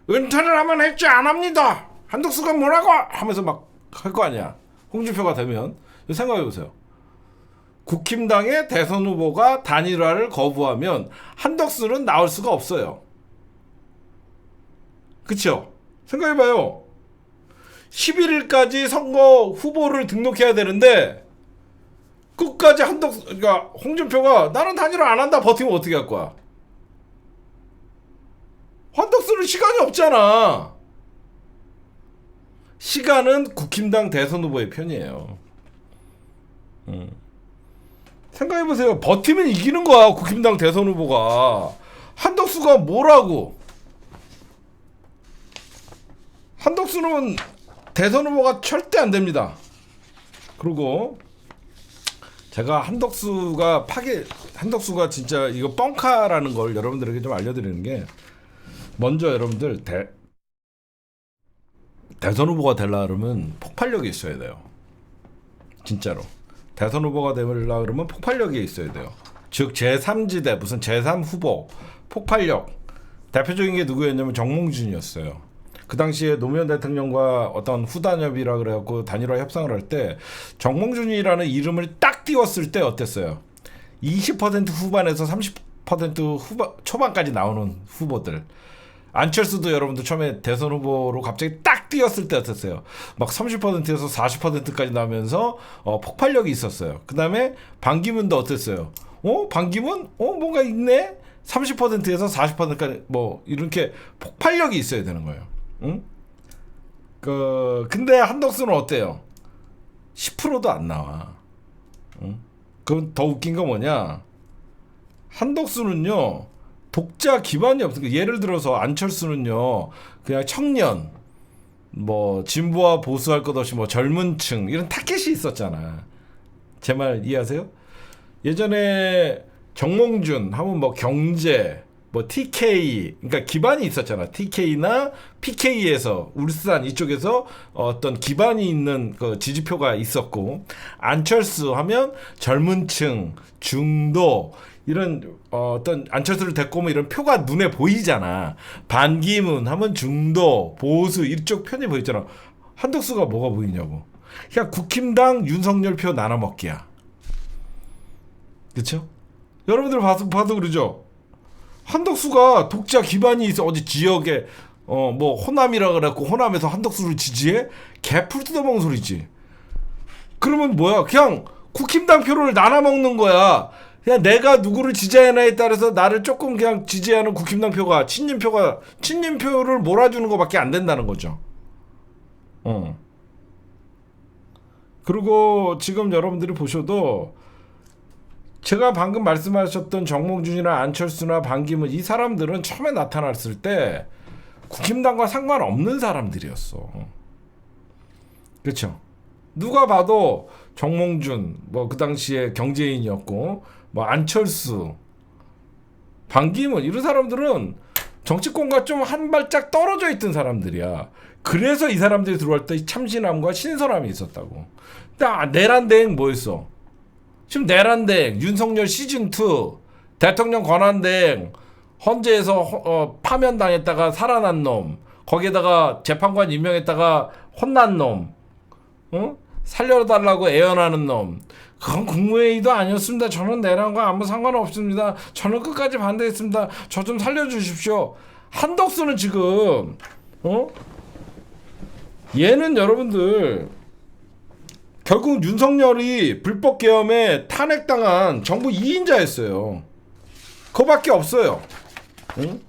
은퇴를 하면 했지 안 합니다. 한덕수가 뭐라고 하면서 막 할 거 아니야. 홍준표가 되면 생각해 보세요. 국힘당의 대선 후보가 단일화를 거부하면 한덕수는 나올 수가 없어요. 그쵸? 생각해봐요. 11일까지 선거 후보를 등록해야 되는데 끝까지 그러니까 홍준표가 나는 단일화 안 한다 버티면 어떻게 할 거야? 한덕수는 시간이 없잖아. 시간은 국힘당 대선 후보의 편이에요. 생각해보세요. 버티면 이기는 거야. 국힘당 대선 후보가. 한덕수가 뭐라고. 한덕수는 대선 후보가 절대 안 됩니다. 그리고 제가 한덕수가 진짜 이거 뻥카라는 걸 여러분들에게 좀 알려드리는 게 먼저 여러분들 대선 후보가 되려고 그러면 폭발력이 있어야 돼요. 진짜로. 대선 후보가 되려고 그러면 폭발력이 있어야 돼요. 즉 제3지대 무슨 제3 후보 폭발력 대표적인 게 누구였냐면 정몽준이었어요. 그 당시에 노무현 대통령과 어떤 후단협이라 그래갖고 단일화 협상을 할 때 정몽준이라는 이름을 딱 띄웠을 때 어땠어요? 20% 후반에서 30% 초반까지 나오는 후보들. 안철수도 여러분들 처음에 대선 후보로 갑자기 딱 띄었을 때 어땠어요? 막 30%에서 40%까지 나오면서 폭발력이 있었어요. 그 다음에 반기문도 어땠어요? 반기문? 뭔가 있네? 30%에서 40%까지 뭐 이렇게 폭발력이 있어야 되는 거예요. 응? 근데 한덕수는 어때요? 10%도 안 나와. 응? 그럼 더 웃긴 거 뭐냐? 한덕수는요 독자 기반이 없으니까 예를 들어서 안철수는요 그냥 청년 뭐 진보와 보수할 것 없이 뭐 젊은층 이런 타겟이 있었잖아. 제 말 이해하세요? 예전에 정몽준 하면 뭐 경제 뭐 TK 그러니까 기반이 있었잖아. TK나 PK에서 울산 이쪽에서 어떤 기반이 있는 그 지지표가 있었고 안철수 하면 젊은층 중도 이런 어떤 안철수를 데리고 오면 이런 표가 눈에 보이잖아. 반기문 하면 중도 보수 이쪽 편이 보이잖아. 한덕수가 뭐가 보이냐고. 그냥 국힘당 윤석열 표 나눠먹기야. 그쵸? 여러분들 봐도 그러죠? 한덕수가 독자 기반이 있어. 어디 지역에 뭐 호남이라 그래갖고 호남에서 한덕수를 지지해? 개풀 뜯어먹는 소리지. 그러면 뭐야? 그냥 국힘당 표를 나눠먹는 거야. 그냥 내가 누구를 지지하느냐에 따라서 나를 조금 그냥 지지하는 국힘당 표가 친님표를 몰아주는 것밖에 안 된다는 거죠. 그리고 지금 여러분들이 보셔도 제가 방금 말씀하셨던 정몽준이나 안철수나 반기문 이 사람들은 처음에 나타났을 때 국힘당과 상관없는 사람들이었어. 그렇죠? 누가 봐도 정몽준 뭐 그 당시에 경제인이었고 뭐 안철수, 반기문 이런 사람들은 정치권과 좀 한 발짝 떨어져 있던 사람들이야. 그래서 이 사람들이 들어올 때 참신함과 신선함이 있었다고. 내란대행 뭐였어? 지금 내란대행 윤석열 시즌2 대통령 권한대행 헌재에서 파면당했다가 살아난 놈 거기에다가 재판관 임명했다가 혼난 놈 살려달라고 애원하는 놈 그건 국무회의도 아니었습니다. 저는 내란과 아무 상관없습니다. 저는 끝까지 반대했습니다. 저 좀 살려주십시오. 한덕수는 지금 얘는 여러분들 결국 윤석열이 불법 계엄에 탄핵당한 정부 2인자였어요. 그거밖에 없어요. 응?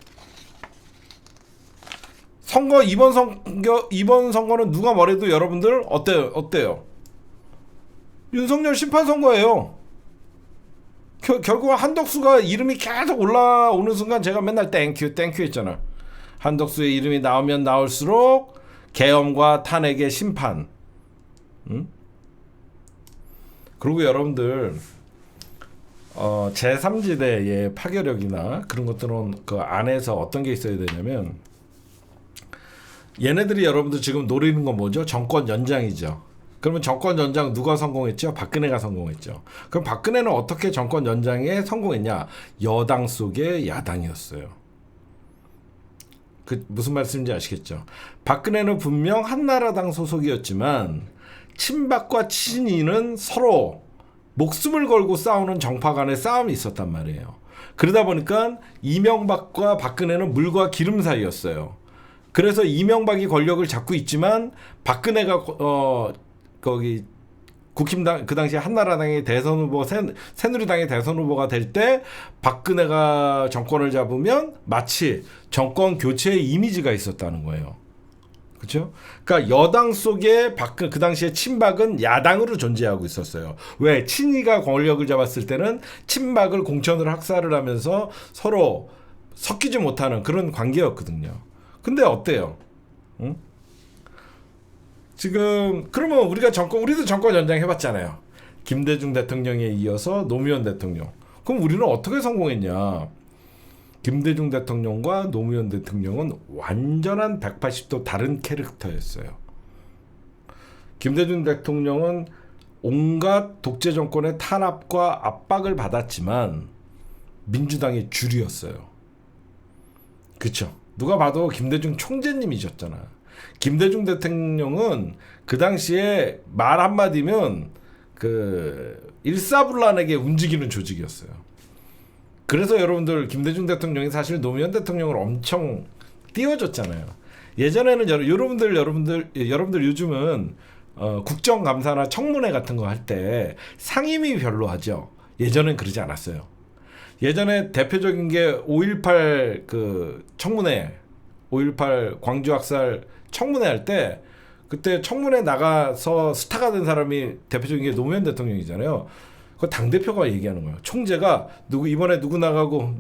이번 선거는 누가 뭐래도 여러분들 어때요? 윤석열 심판선거예요. 결국 한덕수가 이름이 계속 올라오는 순간 제가 맨날 땡큐 했잖아. 한덕수의 이름이 나오면 나올수록 계엄과 탄핵의 심판. 응? 그리고 여러분들 제3지대의 파괴력이나 그런 것들은 그 안에서 어떤 게 있어야 되냐면 얘네들이 여러분들 지금 노리는 건 뭐죠? 정권 연장이죠. 그러면 정권 연장 누가 성공했죠? 박근혜가 성공했죠. 그럼 박근혜는 어떻게 정권 연장에 성공했냐? 여당 속의 야당이었어요. 그 무슨 말씀인지 아시겠죠? 박근혜는 분명 한나라당 소속이었지만 친박과 친이는 서로 목숨을 걸고 싸우는 정파 간의 싸움이 있었단 말이에요. 그러다 보니까 이명박과 박근혜는 물과 기름 사이였어요. 그래서 이명박이 권력을 잡고 있지만 박근혜가 거기 국힘당 그 당시에 한나라당의 대선 후보 새누리당의 대선 후보가 될 때 박근혜가 정권을 잡으면 마치 정권 교체의 이미지가 있었다는 거예요. 그렇죠? 그러니까 여당 속에 그 당시에 친박은 야당으로 존재하고 있었어요. 왜? 친이가 권력을 잡았을 때는 친박을 공천으로 학살을 하면서 서로 섞이지 못하는 그런 관계였거든요. 근데 어때요? 응? 지금 그러면 우리도 정권 연장 해봤잖아요. 김대중 대통령에 이어서 노무현 대통령. 그럼 우리는 어떻게 성공했냐? 김대중 대통령과 노무현 대통령은 완전한 180도 다른 캐릭터였어요. 김대중 대통령은 온갖 독재 정권의 탄압과 압박을 받았지만 민주당의 줄이었어요. 그쵸? 누가 봐도 김대중 총재님이셨잖아. 김대중 대통령은 그 당시에 말 한마디면 일사불란하게 움직이는 조직이었어요. 그래서 여러분들 김대중 대통령이 사실 노무현 대통령을 엄청 띄워줬잖아요. 예전에는 여러분들 요즘은 국정감사나 청문회 같은 거 할 때 상임위 별로 하죠. 예전엔 그러지 않았어요. 예전에 대표적인 게 5.18 그 청문회, 5.18 광주 학살 청문회 할 때 그때 청문회 나가서 스타가 된 사람이 대표적인 게 노무현 대통령이잖아요. 그 당대표가 얘기하는 거예요. 총재가 이번에 누구 나가고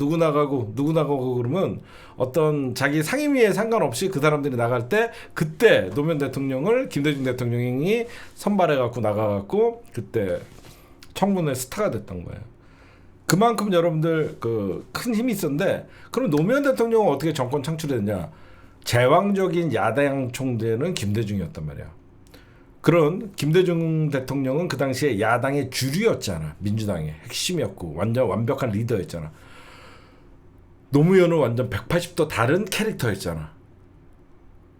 그러면 어떤 자기 상임위에 상관없이 그 사람들이 나갈 때 그때 노무현 대통령을 김대중 대통령이 선발해 갖고 나가 갖고 그때 청문회 스타가 됐던 거예요. 그만큼 여러분들 그 큰 힘이 있었는데, 그럼 노무현 대통령은 어떻게 정권 창출했냐? 제왕적인 야당 총재는 김대중이었단 말이야. 그런 김대중 대통령은 그 당시에 야당의 주류였잖아. 민주당의 핵심이었고 완전 완벽한 리더였잖아. 노무현은 완전 180도 다른 캐릭터였잖아.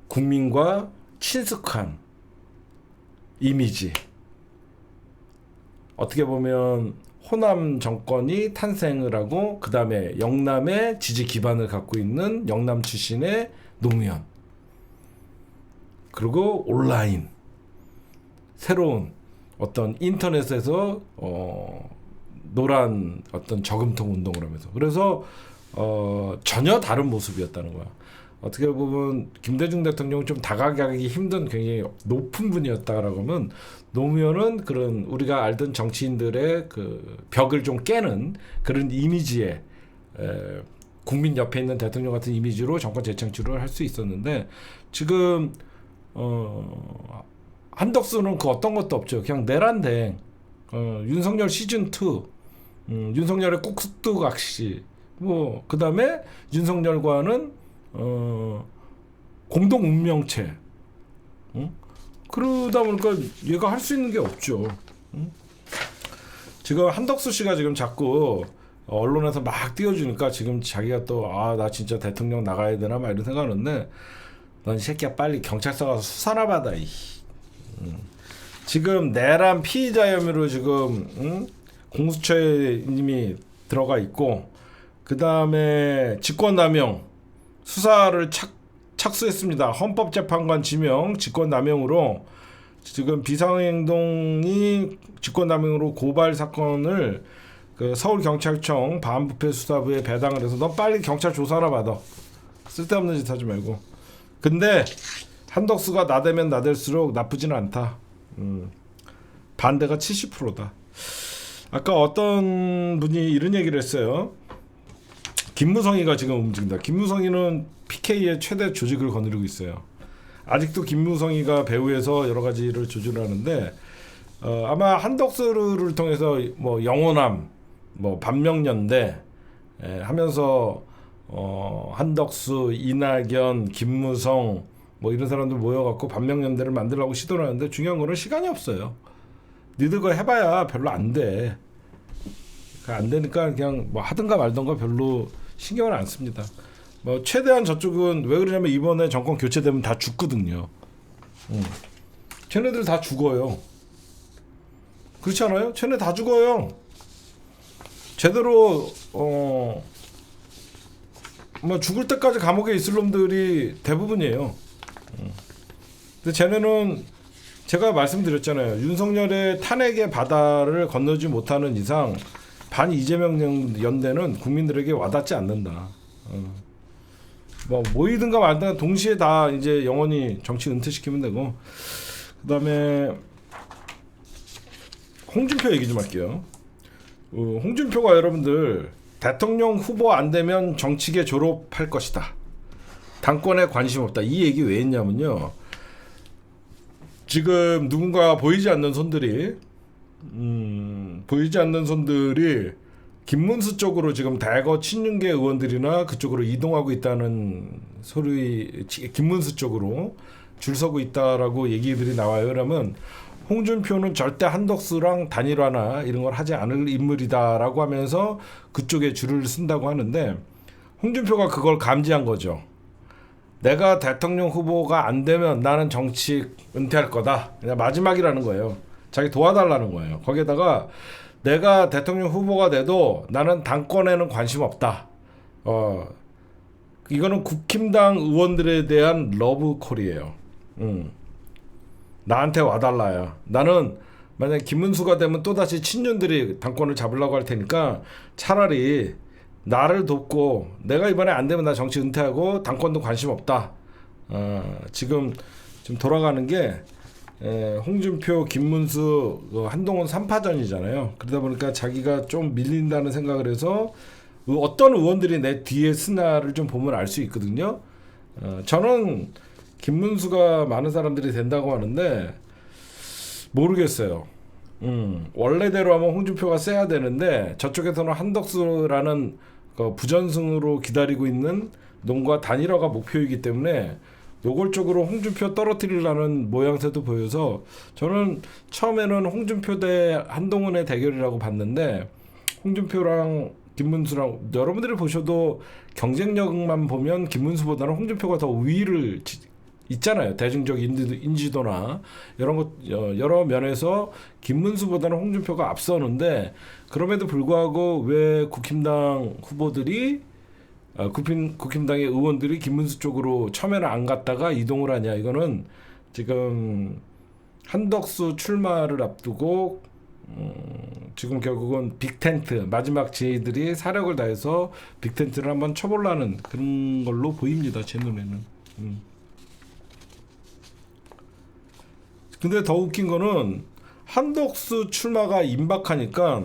국민과 친숙한 이미지. 어떻게 보면 호남 정권이 탄생을 하고 그 다음에 영남의 지지 기반을 갖고 있는 영남 출신의 노무현, 그리고 온라인, 새로운 어떤 인터넷에서 노란 어떤 저금통 운동을 하면서, 그래서 전혀 다른 모습이었다는 거야. 어떻게 보면 김대중 대통령은 좀 다가가기 힘든 굉장히 높은 분이었다라고 하면, 노무현은 그런 우리가 알던 정치인들의 그 벽을 좀 깨는 그런 이미지에 국민 옆에 있는 대통령 같은 이미지로 정권 재창출을 할 수 있었는데, 지금 한덕수는 그 어떤 것도 없죠. 그냥 내란댕, 윤석열 시즌 2, 윤석열의 꼭두각시, 뭐 그 다음에 윤석열과는 공동 운명체. 그러다 보니까 얘가 할 수 있는 게 없죠. 지금 한덕수 씨가 지금 자꾸 언론에서 막 띄워주니까 지금 자기가 또 나 진짜 대통령 나가야 되나 막 이런 생각하는데, 넌 이 새끼야 빨리 경찰서 가서 수사나 받아. 지금 내란 피의자 혐의로 지금 공수처에 이미 들어가 있고, 그 다음에 직권남용 수사를 착수했습니다. 헌법재판관 지명 직권남용으로 지금 비상행동이 직권남용으로 고발 사건을 그 서울경찰청 반부패수사부에 배당을 해서 너 빨리 경찰 조사나 받아. 쓸데없는 짓 하지 말고. 근데 한덕수가 나대면 나댈수록 나쁘지는 않다. 반대가 70%다. 아까 어떤 분이 이런 얘기를 했어요. 김무성이가 지금 움직인다. 김무성이는 PK의 최대 조직을 거느리고 있어요. 아직도 김무성이가 배후에서 여러 가지를 조절하는데, 아마 한덕수를 통해서 뭐 영호남, 뭐 반명연대 하면서 한덕수, 이낙연, 김무성 뭐 이런 사람들 모여갖고 반명연대를 만들려고 시도를 하는데, 중요한 거는 시간이 없어요. 니들 거 해봐야 별로 안 돼. 안 되니까 그냥 뭐 하든가 말든가 별로 신경을 안 씁니다. 뭐 최대한 저쪽은 왜 그러냐면 이번에 정권 교체되면 다 죽거든요. 쟤네들 다 죽어요. 그렇지 않아요? 쟤네 다 죽어요. 제대로 뭐 죽을 때까지 감옥에 있을 놈들이 대부분이에요. 근데 쟤네는 제가 말씀드렸잖아요. 윤석열의 탄핵의 바다를 건너지 못하는 이상 반 이재명 연대는 국민들에게 와닿지 않는다. 뭐 모이든가 말든가 동시에 다 이제 영원히 정치 은퇴시키면 되고, 그다음에 홍준표 얘기 좀 할게요. 홍준표가 여러분들 대통령 후보 안 되면 정치계 졸업할 것이다. 당권에 관심 없다. 이 얘기 왜 했냐면요. 지금 누군가 보이지 않는 손들이 김문수 쪽으로 지금 대거 친윤계 의원들이나 그쪽으로 이동하고 있다는 소리, 김문수 쪽으로 줄 서고 있다라고 얘기들이 나와요. 그러면 홍준표는 절대 한덕수랑 단일화나 이런 걸 하지 않을 인물이다라고 하면서 그쪽에 줄을 쓴다고 하는데, 홍준표가 그걸 감지한 거죠. 내가 대통령 후보가 안 되면 나는 정치 은퇴할 거다. 그냥 마지막이라는 거예요. 자기 도와달라는 거예요. 거기에다가 내가 대통령 후보가 돼도 나는 당권에는 관심 없다. 이거는 국힘당 의원들에 대한 러브콜이에요. 나한테 와달라요. 나는 만약 김문수가 되면 또다시 친윤들이 당권을 잡으려고 할 테니까 차라리 나를 돕고 내가 이번에 안 되면 나 정치 은퇴하고 당권도 관심 없다. 지금 돌아가는 게 홍준표, 김문수, 한동훈 3파전이잖아요. 그러다 보니까 자기가 좀 밀린다는 생각을 해서 어떤 의원들이 내 뒤에 쓰나를 좀 보면 알 수 있거든요. 저는 김문수가 많은 사람들이 된다고 하는데 모르겠어요. 원래대로 하면 홍준표가 세야 되는데 저쪽에서는 한덕수라는 부전승으로 기다리고 있는 놈과 단일화가 목표이기 때문에 노골적으로 홍준표 떨어뜨리려는 모양새도 보여서 저는 처음에는 홍준표 대 한동훈의 대결이라고 봤는데 홍준표랑 김문수랑 여러분들이 보셔도 경쟁력만 보면 김문수보다는 홍준표가 더 우위를 있잖아요. 대중적 인지도나 이런 것 여러 면에서 김문수보다는 홍준표가 앞서는데 그럼에도 불구하고 왜 국힘당 후보들이 국힘당의 의원들이 김문수 쪽으로 처음에는 안 갔다가 이동을 하냐. 이거는 지금 한덕수 출마를 앞두고 지금 결국은 빅텐트 마지막 지혜들이 사력을 다해서 빅텐트를 한번 쳐보려는 그런 걸로 보입니다. 제 눈에는. 근데 더 웃긴 거는 한덕수 출마가 임박하니까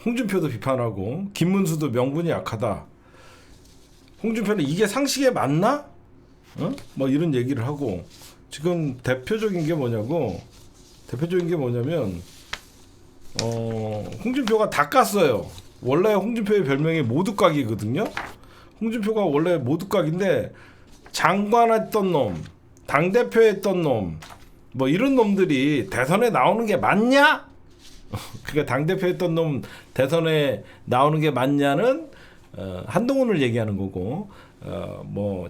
홍준표도 비판하고 김문수도 명분이 약하다. 홍준표는 이게 상식에 맞나? 이런 얘기를 하고 지금 대표적인 게 뭐냐면 홍준표가 다 깠어요. 원래 홍준표의 별명이 모두각이거든요. 홍준표가 원래 모두각인데 장관했던 놈, 당대표 했던 놈, 이런 놈들이 대선에 나오는 게 맞냐? 그러니까 당대표 했던 놈 대선에 나오는 게 맞냐는 한동훈을 얘기하는 거고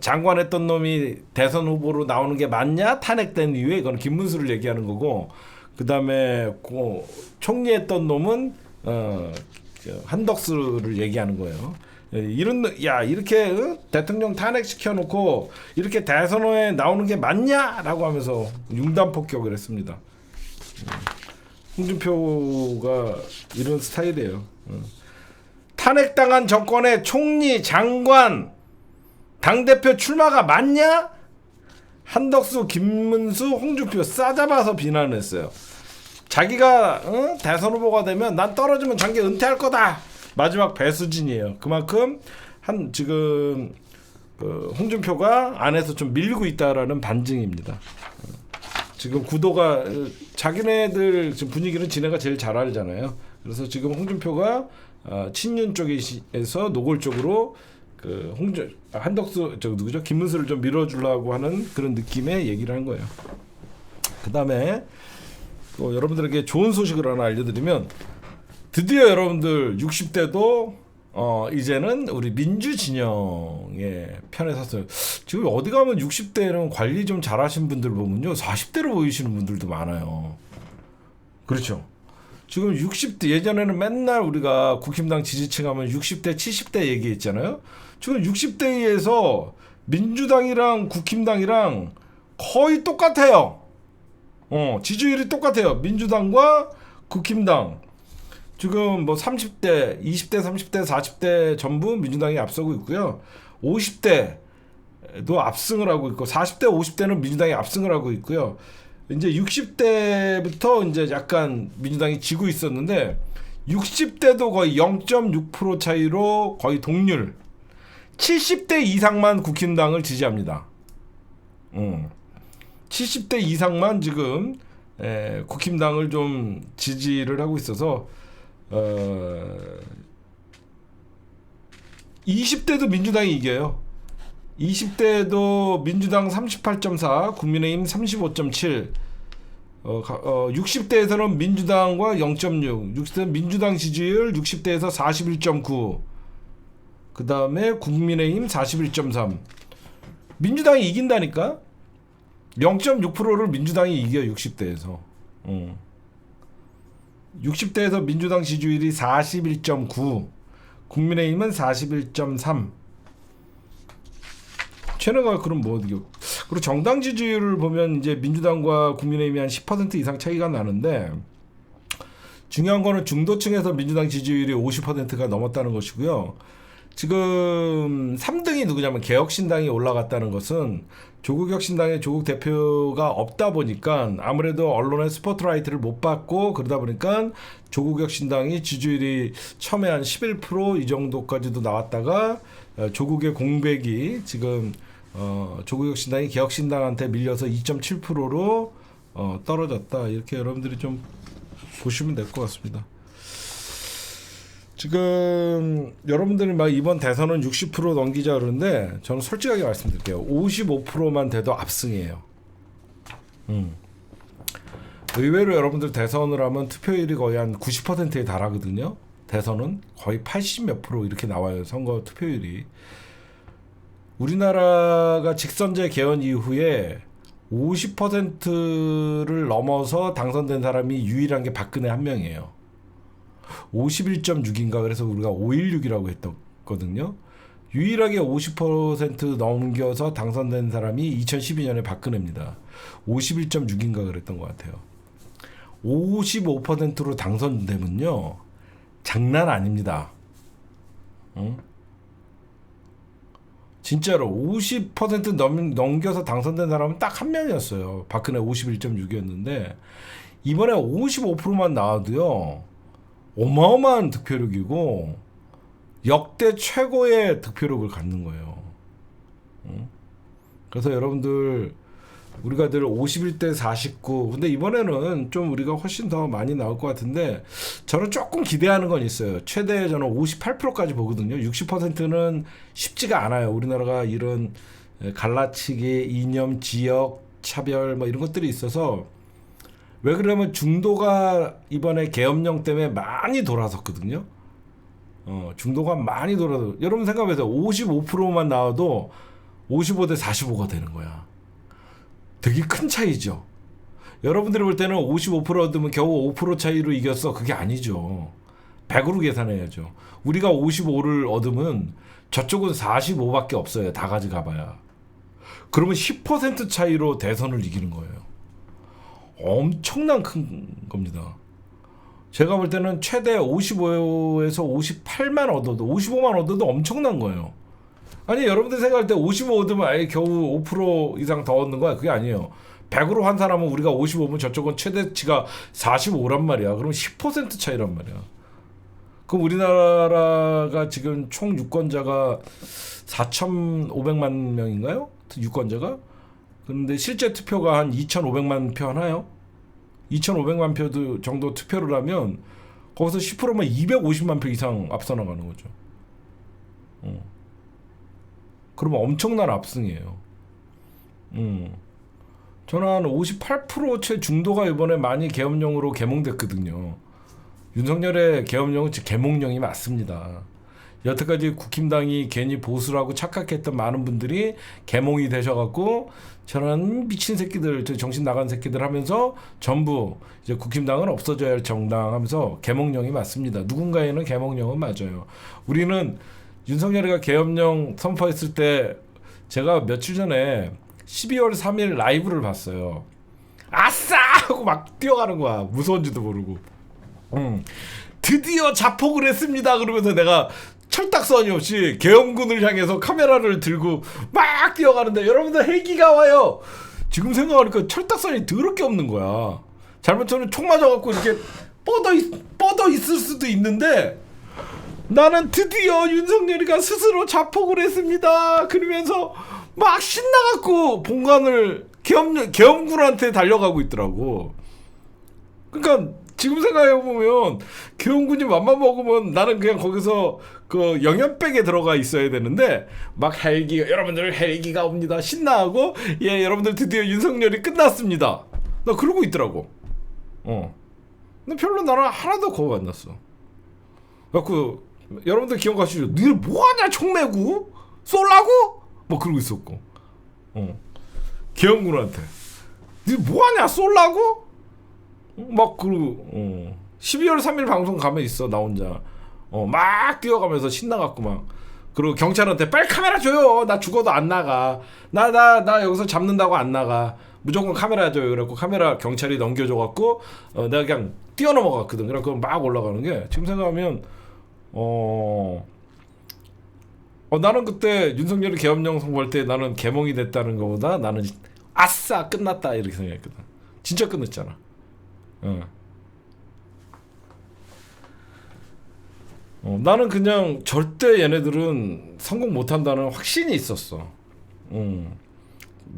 장관 했던 놈이 대선 후보로 나오는 게 맞냐? 탄핵된 이후에 이건 김문수를 얘기하는 거고 그 다음에 총리 했던 놈은 한덕수를 얘기하는 거예요. 이렇게 대통령 탄핵시켜 놓고 이렇게 대선에 나오는 게 맞냐라고 하면서 융단 폭격을 했습니다. 홍준표가 이런 스타일이에요. 탄핵당한 정권의 총리, 장관, 당대표 출마가 맞냐? 한덕수, 김문수, 홍준표 싸잡아서 비난했어요. 자기가 대선 후보가 되면 난 떨어지면 장기 은퇴할 거다. 마지막 배수진이에요. 그만큼 지금 홍준표가 안에서 좀 밀리고 있다라는 반증입니다. 지금 구도가 자기네들 지금 분위기는 지네가 제일 잘 알잖아요. 그래서 지금 홍준표가 친윤 쪽에서 노골적으로 한덕수 누구죠? 김문수를 좀 밀어주려고 하는 그런 느낌의 얘기를 한 거예요. 그 다음에 또 여러분들에게 좋은 소식을 하나 알려드리면 드디어 여러분들 60대도 이제는 우리 민주 진영의 편에 섰어요. 지금 어디 가면 60대는 관리 좀 잘하신 분들 보면요 40대로 보이시는 분들도 많아요. 그렇죠. 지금 60대 예전에는 맨날 우리가 국힘당 지지층 하면 60대 70대 얘기했잖아요. 지금 60대에서 민주당이랑 국힘당이랑 거의 똑같아요. 지지율이 똑같아요. 민주당과 국힘당. 지금 30대, 20대, 30대, 40대 전부 민주당이 앞서고 있고요. 50대도 압승을 하고 있고 40대, 50대는 민주당이 압승을 하고 있고요. 이제 60대부터 이제 약간 민주당이 지고 있었는데 60대도 거의 0.6% 차이로 거의 동률. 70대 이상만 국힘당을 지지합니다. 70대 이상만 지금 국힘당을 좀 지지를 하고 있어서 20대도 민주당이 이겨요. 20대도 민주당 38.4, 국민의힘 35.7. 60대에서는 민주당과 0.6. 60대 민주당 지지율 60대에서 41.9. 그 다음에 국민의힘 41.3. 민주당이 이긴다니까? 0.6%를 민주당이 이겨 60대에서. 60대에서 민주당 지지율이 41.9, 국민의힘은 41.3. 쟤네가 그럼 그리고 정당 지지율을 보면 이제 민주당과 국민의힘이 한 10% 이상 차이가 나는데 중요한 거는 중도층에서 민주당 지지율이 50%가 넘었다는 것이고요. 지금 3등이 누구냐면 개혁신당이 올라갔다는 것은 조국 혁신당의 조국 대표가 없다 보니까 아무래도 언론의 스포트라이트를 못 받고 그러다 보니까 조국 혁신당이 지지율이 처음에 한 11% 이 정도까지도 나왔다가 조국의 공백이 지금 조국 혁신당이 개혁신당한테 밀려서 2.7%로 떨어졌다. 이렇게 여러분들이 좀 보시면 될 것 같습니다. 지금 여러분들이 막 이번 대선은 60% 넘기자 그러는데 저는 솔직하게 말씀드릴게요. 55%만 돼도 압승이에요. 의외로 여러분들 대선을 하면 투표율이 거의 한 90%에 달하거든요. 대선은 거의 80 몇 프로 이렇게 나와요. 선거 투표율이. 우리나라가 직선제 개헌 이후에 50%를 넘어서 당선된 사람이 유일한 게 박근혜 한 명이에요. 51.6인가 그래서 우리가 516이라고 했거든요. 유일하게 50% 넘겨서 당선된 사람이 2012년에 박근혜입니다. 51.6인가 그랬던 것 같아요. 55%로 당선되면요. 장난 아닙니다. 응? 진짜로 50% 넘겨서 당선된 사람은 딱 한 명이었어요. 박근혜 51.6이었는데 이번에 55%만 나와도요. 어마어마한 득표력이고 역대 최고의 득표력을 갖는 거예요. 그래서 여러분들 우리가 늘 51대 49 근데 이번에는 좀 우리가 훨씬 더 많이 나올 것 같은데 저는 조금 기대하는 건 있어요. 최대 저는 58%까지 보거든요. 60%는 쉽지가 않아요. 우리나라가 이런 갈라치기, 이념, 지역, 차별 뭐 이런 것들이 있어서 왜 그러면 중도가 이번에 계엄령 때문에 많이 돌아섰거든요. 중도가 많이 돌아서 여러분 생각해보세요. 55%만 나와도 55대 45가 되는 거야. 되게 큰 차이죠. 여러분들이 볼 때는 55% 얻으면 겨우 5% 차이로 이겼어. 그게 아니죠. 100으로 계산해야죠. 우리가 55를 얻으면 저쪽은 45밖에 없어요. 다 가져가봐야. 그러면 10% 차이로 대선을 이기는 거예요. 엄청난 큰 겁니다. 제가 볼 때는 최대 55에서 58만 얻어도 55만 얻어도 엄청난 거예요. 아니 여러분들 생각할 때 55 얻으면 아예 겨우 5% 이상 더 얻는 거야. 그게 아니에요. 100으로 한 사람은 우리가 55면 저쪽은 최대치가 45란 말이야. 그럼 10% 차이란 말이야. 그럼 우리나라가 지금 총 유권자가 4,500만 명인가요? 유권자가? 그런데 실제 투표가 한 2,500만 표 하나요? 2,500만 표 정도 투표를 하면 거기서 10%면 250만 표 이상 앞서 나가는 거죠. 그러면 엄청난 압승이에요. 저는 한 58% 최중도가 이번에 많이 계엄령으로 개몽됐거든요. 윤석열의 계엄령은 개몽령이 맞습니다. 여태까지 국힘당이 괜히 보수라고 착각했던 많은 분들이 개몽이 되셔갖고 저런 미친 새끼들, 정신 나간 새끼들 하면서 전부 이제 국힘당은 없어져야 할 정당 하면서 개몽령이 맞습니다. 누군가에는 개몽령은 맞아요. 우리는 윤석열이가 계엄령 선포했을 때 제가 며칠 전에 12월 3일 라이브를 봤어요. 아싸! 하고 막 뛰어가는 거야. 무서운지도 모르고. 드디어 자폭을 했습니다. 그러면서 내가 철딱서니 없이 계엄군을 향해서 카메라를 들고 막 뛰어가는데 여러분들 헬기가 와요. 지금 생각하니까 철딱서니 더럽게 없는 거야. 잘못하면 총 맞아갖고 이렇게 뻗어 있을 수도 있는데 나는 드디어 윤석열이가 스스로 자폭을 했습니다. 그러면서 막 신나갖고 본관을 계엄군한테 달려가고 있더라고. 그러니까 지금 생각해보면 계엄군이 맘만 먹으면 나는 그냥 거기서 그 영연백에 들어가 있어야 되는데 막 여러분들 헬기가 옵니다. 신나하고 예 여러분들 드디어 윤석열이 끝났습니다. 나 그러고 있더라고. 근데 별로 나는 하나도 겁 안 났어. 그래갖고 여러분들 기억하시죠? 니들 뭐하냐 총 메고? 쏠라고? 뭐 그러고 있었고 계엄군한테 니들 뭐하냐 쏠라고? 막 그러고 12월 3일 방송 가면 있어 나 혼자 막 뛰어가면서 신나갖고 막 그리고 경찰한테 빨리 카메라 줘요. 나 죽어도 안 나가. 나 여기서 잡는다고 안 나가. 무조건 카메라 줘요. 그래갖고 카메라 경찰이 넘겨줘갖고 내가 그냥 뛰어넘어갔거든. 그래갖고 막 올라가는 게 지금 생각하면 나는 그때 윤석열이 계엄령 선고할 때 나는 개몽이 됐다는 것보다 나는 아싸 끝났다 이렇게 생각했거든. 진짜 끝났잖아. 나는 그냥 절대 얘네들은 성공 못한다는 확신이 있었어.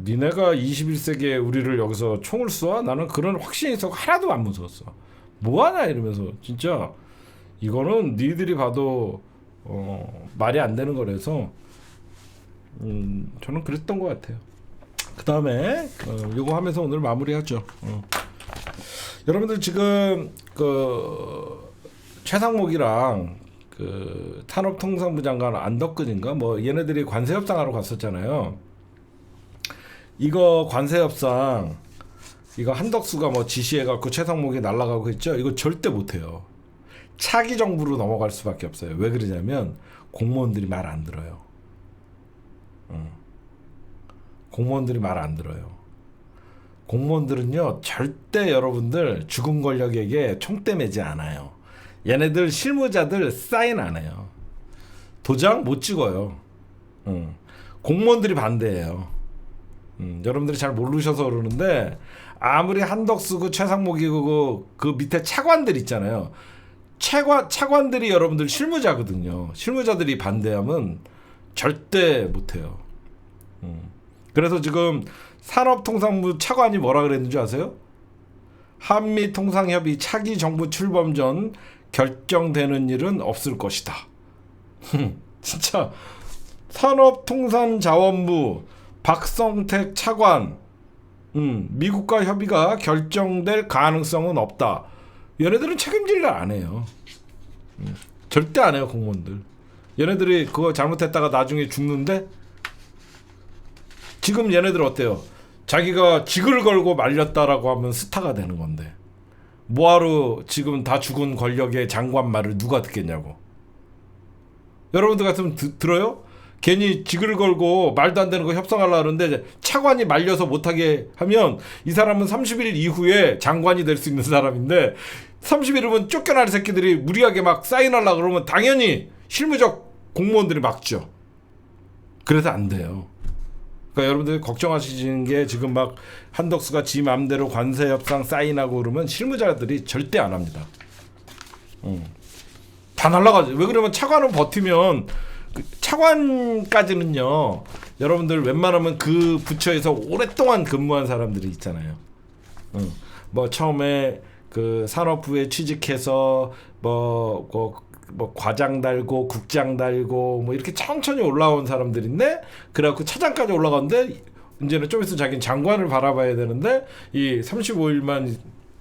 니네가 21세기에 우리를 여기서 총을 쏘아? 나는 그런 확신이 있어. 하나도 안 무서웠어. 뭐하냐 이러면서 진짜 이거는 니들이 봐도 말이 안 되는 거라서 저는 그랬던 것 같아요. 그 다음에 요거 하면서 오늘 마무리하죠. 여러분들 지금 그 최상목이랑 그 산업통상부 장관 안덕근인가 뭐 얘네들이 관세 협상하러 갔었잖아요. 이거 관세 협상 이거 한덕수가 뭐 지시해갖고 최상목이 날아가고 했죠. 이거 절대 못해요. 차기 정부로 넘어갈 수밖에 없어요. 왜 그러냐면 공무원들이 말 안 들어요. 공무원들이 말 안 들어요. 공무원들은요 절대 여러분들 죽은 권력에게 총대 매지 않아요. 얘네들 실무자들 사인 안 해요. 도장 못 찍어요. 공무원들이 반대해요. 여러분들이 잘 모르셔서 그러는데 아무리 한덕수 그 최상목이 그 밑에 차관들 있잖아요. 차관들이 여러분들 실무자거든요. 실무자들이 반대하면 절대 못해요. 그래서 지금 산업통상부 차관이 뭐라 그랬는지 아세요? 한미통상협의 차기 정부 출범 전 결정되는 일은 없을 것이다. 진짜 산업통상자원부 박성택 차관 미국과 협의가 결정될 가능성은 없다. 얘네들은 책임질 일 안 해요. 절대 안 해요. 공무원들. 얘네들이 그거 잘못했다가 나중에 죽는데 지금 얘네들 어때요? 자기가 직을 걸고 말렸다라고 하면 스타가 되는 건데 뭐하러 지금 다 죽은 권력의 장관 말을 누가 듣겠냐고. 여러분들 같으면 들어요? 괜히 직을 걸고 말도 안 되는 거 협상하려고 하는데 차관이 말려서 못하게 하면 이 사람은 30일 이후에 장관이 될 수 있는 사람인데 30일이면 쫓겨날 새끼들이 무리하게 막 사인하려고 그러면 당연히 실무적 공무원들이 막죠. 그래서 안 돼요. 그러니까 여러분들 걱정하시는 게 지금 막 한덕수가 지 맘대로 관세 협상 사인하고 그러면 실무자들이 절대 안 합니다. 다 날라가죠. 왜 그러면 차관은 버티면 차관까지는요. 여러분들 웬만하면 그 부처에서 오랫동안 근무한 사람들이 있잖아요. 뭐 처음에 그 산업부에 취직해서 뭐 과장 달고 국장 달고 뭐 이렇게 천천히 올라온 사람들인데 그래갖고 차장까지 올라갔는데 이제는 좀 있으면 자기는 장관을 바라봐야 되는데 이 35일만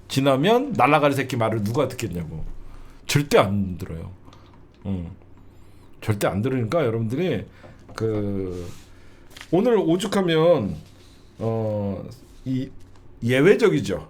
지나면 날아갈 새끼 말을 누가 듣겠냐고. 절대 안 들어요. 절대 안 들으니까 여러분들이 그 오늘 오죽하면 이 예외적이죠.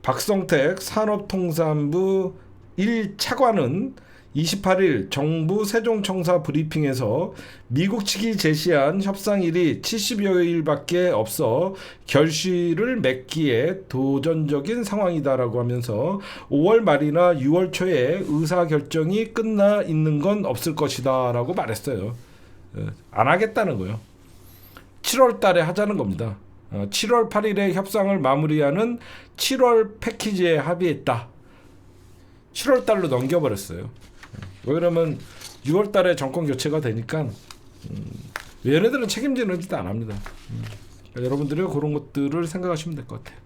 박성택 산업통상부 1차관은 28일 정부 세종청사 브리핑에서 미국 측이 제시한 협상일이 70여일밖에 없어 결실을 맺기에 도전적인 상황이다라고 하면서 5월 말이나 6월 초에 의사결정이 끝나 있는 건 없을 것이다 라고 말했어요. 안 하겠다는 거예요. 7월 달에 하자는 겁니다. 7월 8일에 협상을 마무리하는 7월 패키지에 합의했다. 7월 달로 넘겨버렸어요. 왜 그러면 6월 달에 정권 교체가 되니까 얘네들은 책임지는 짓 안 합니다. 여러분들이 그런 것들을 생각하시면 될 것 같아요.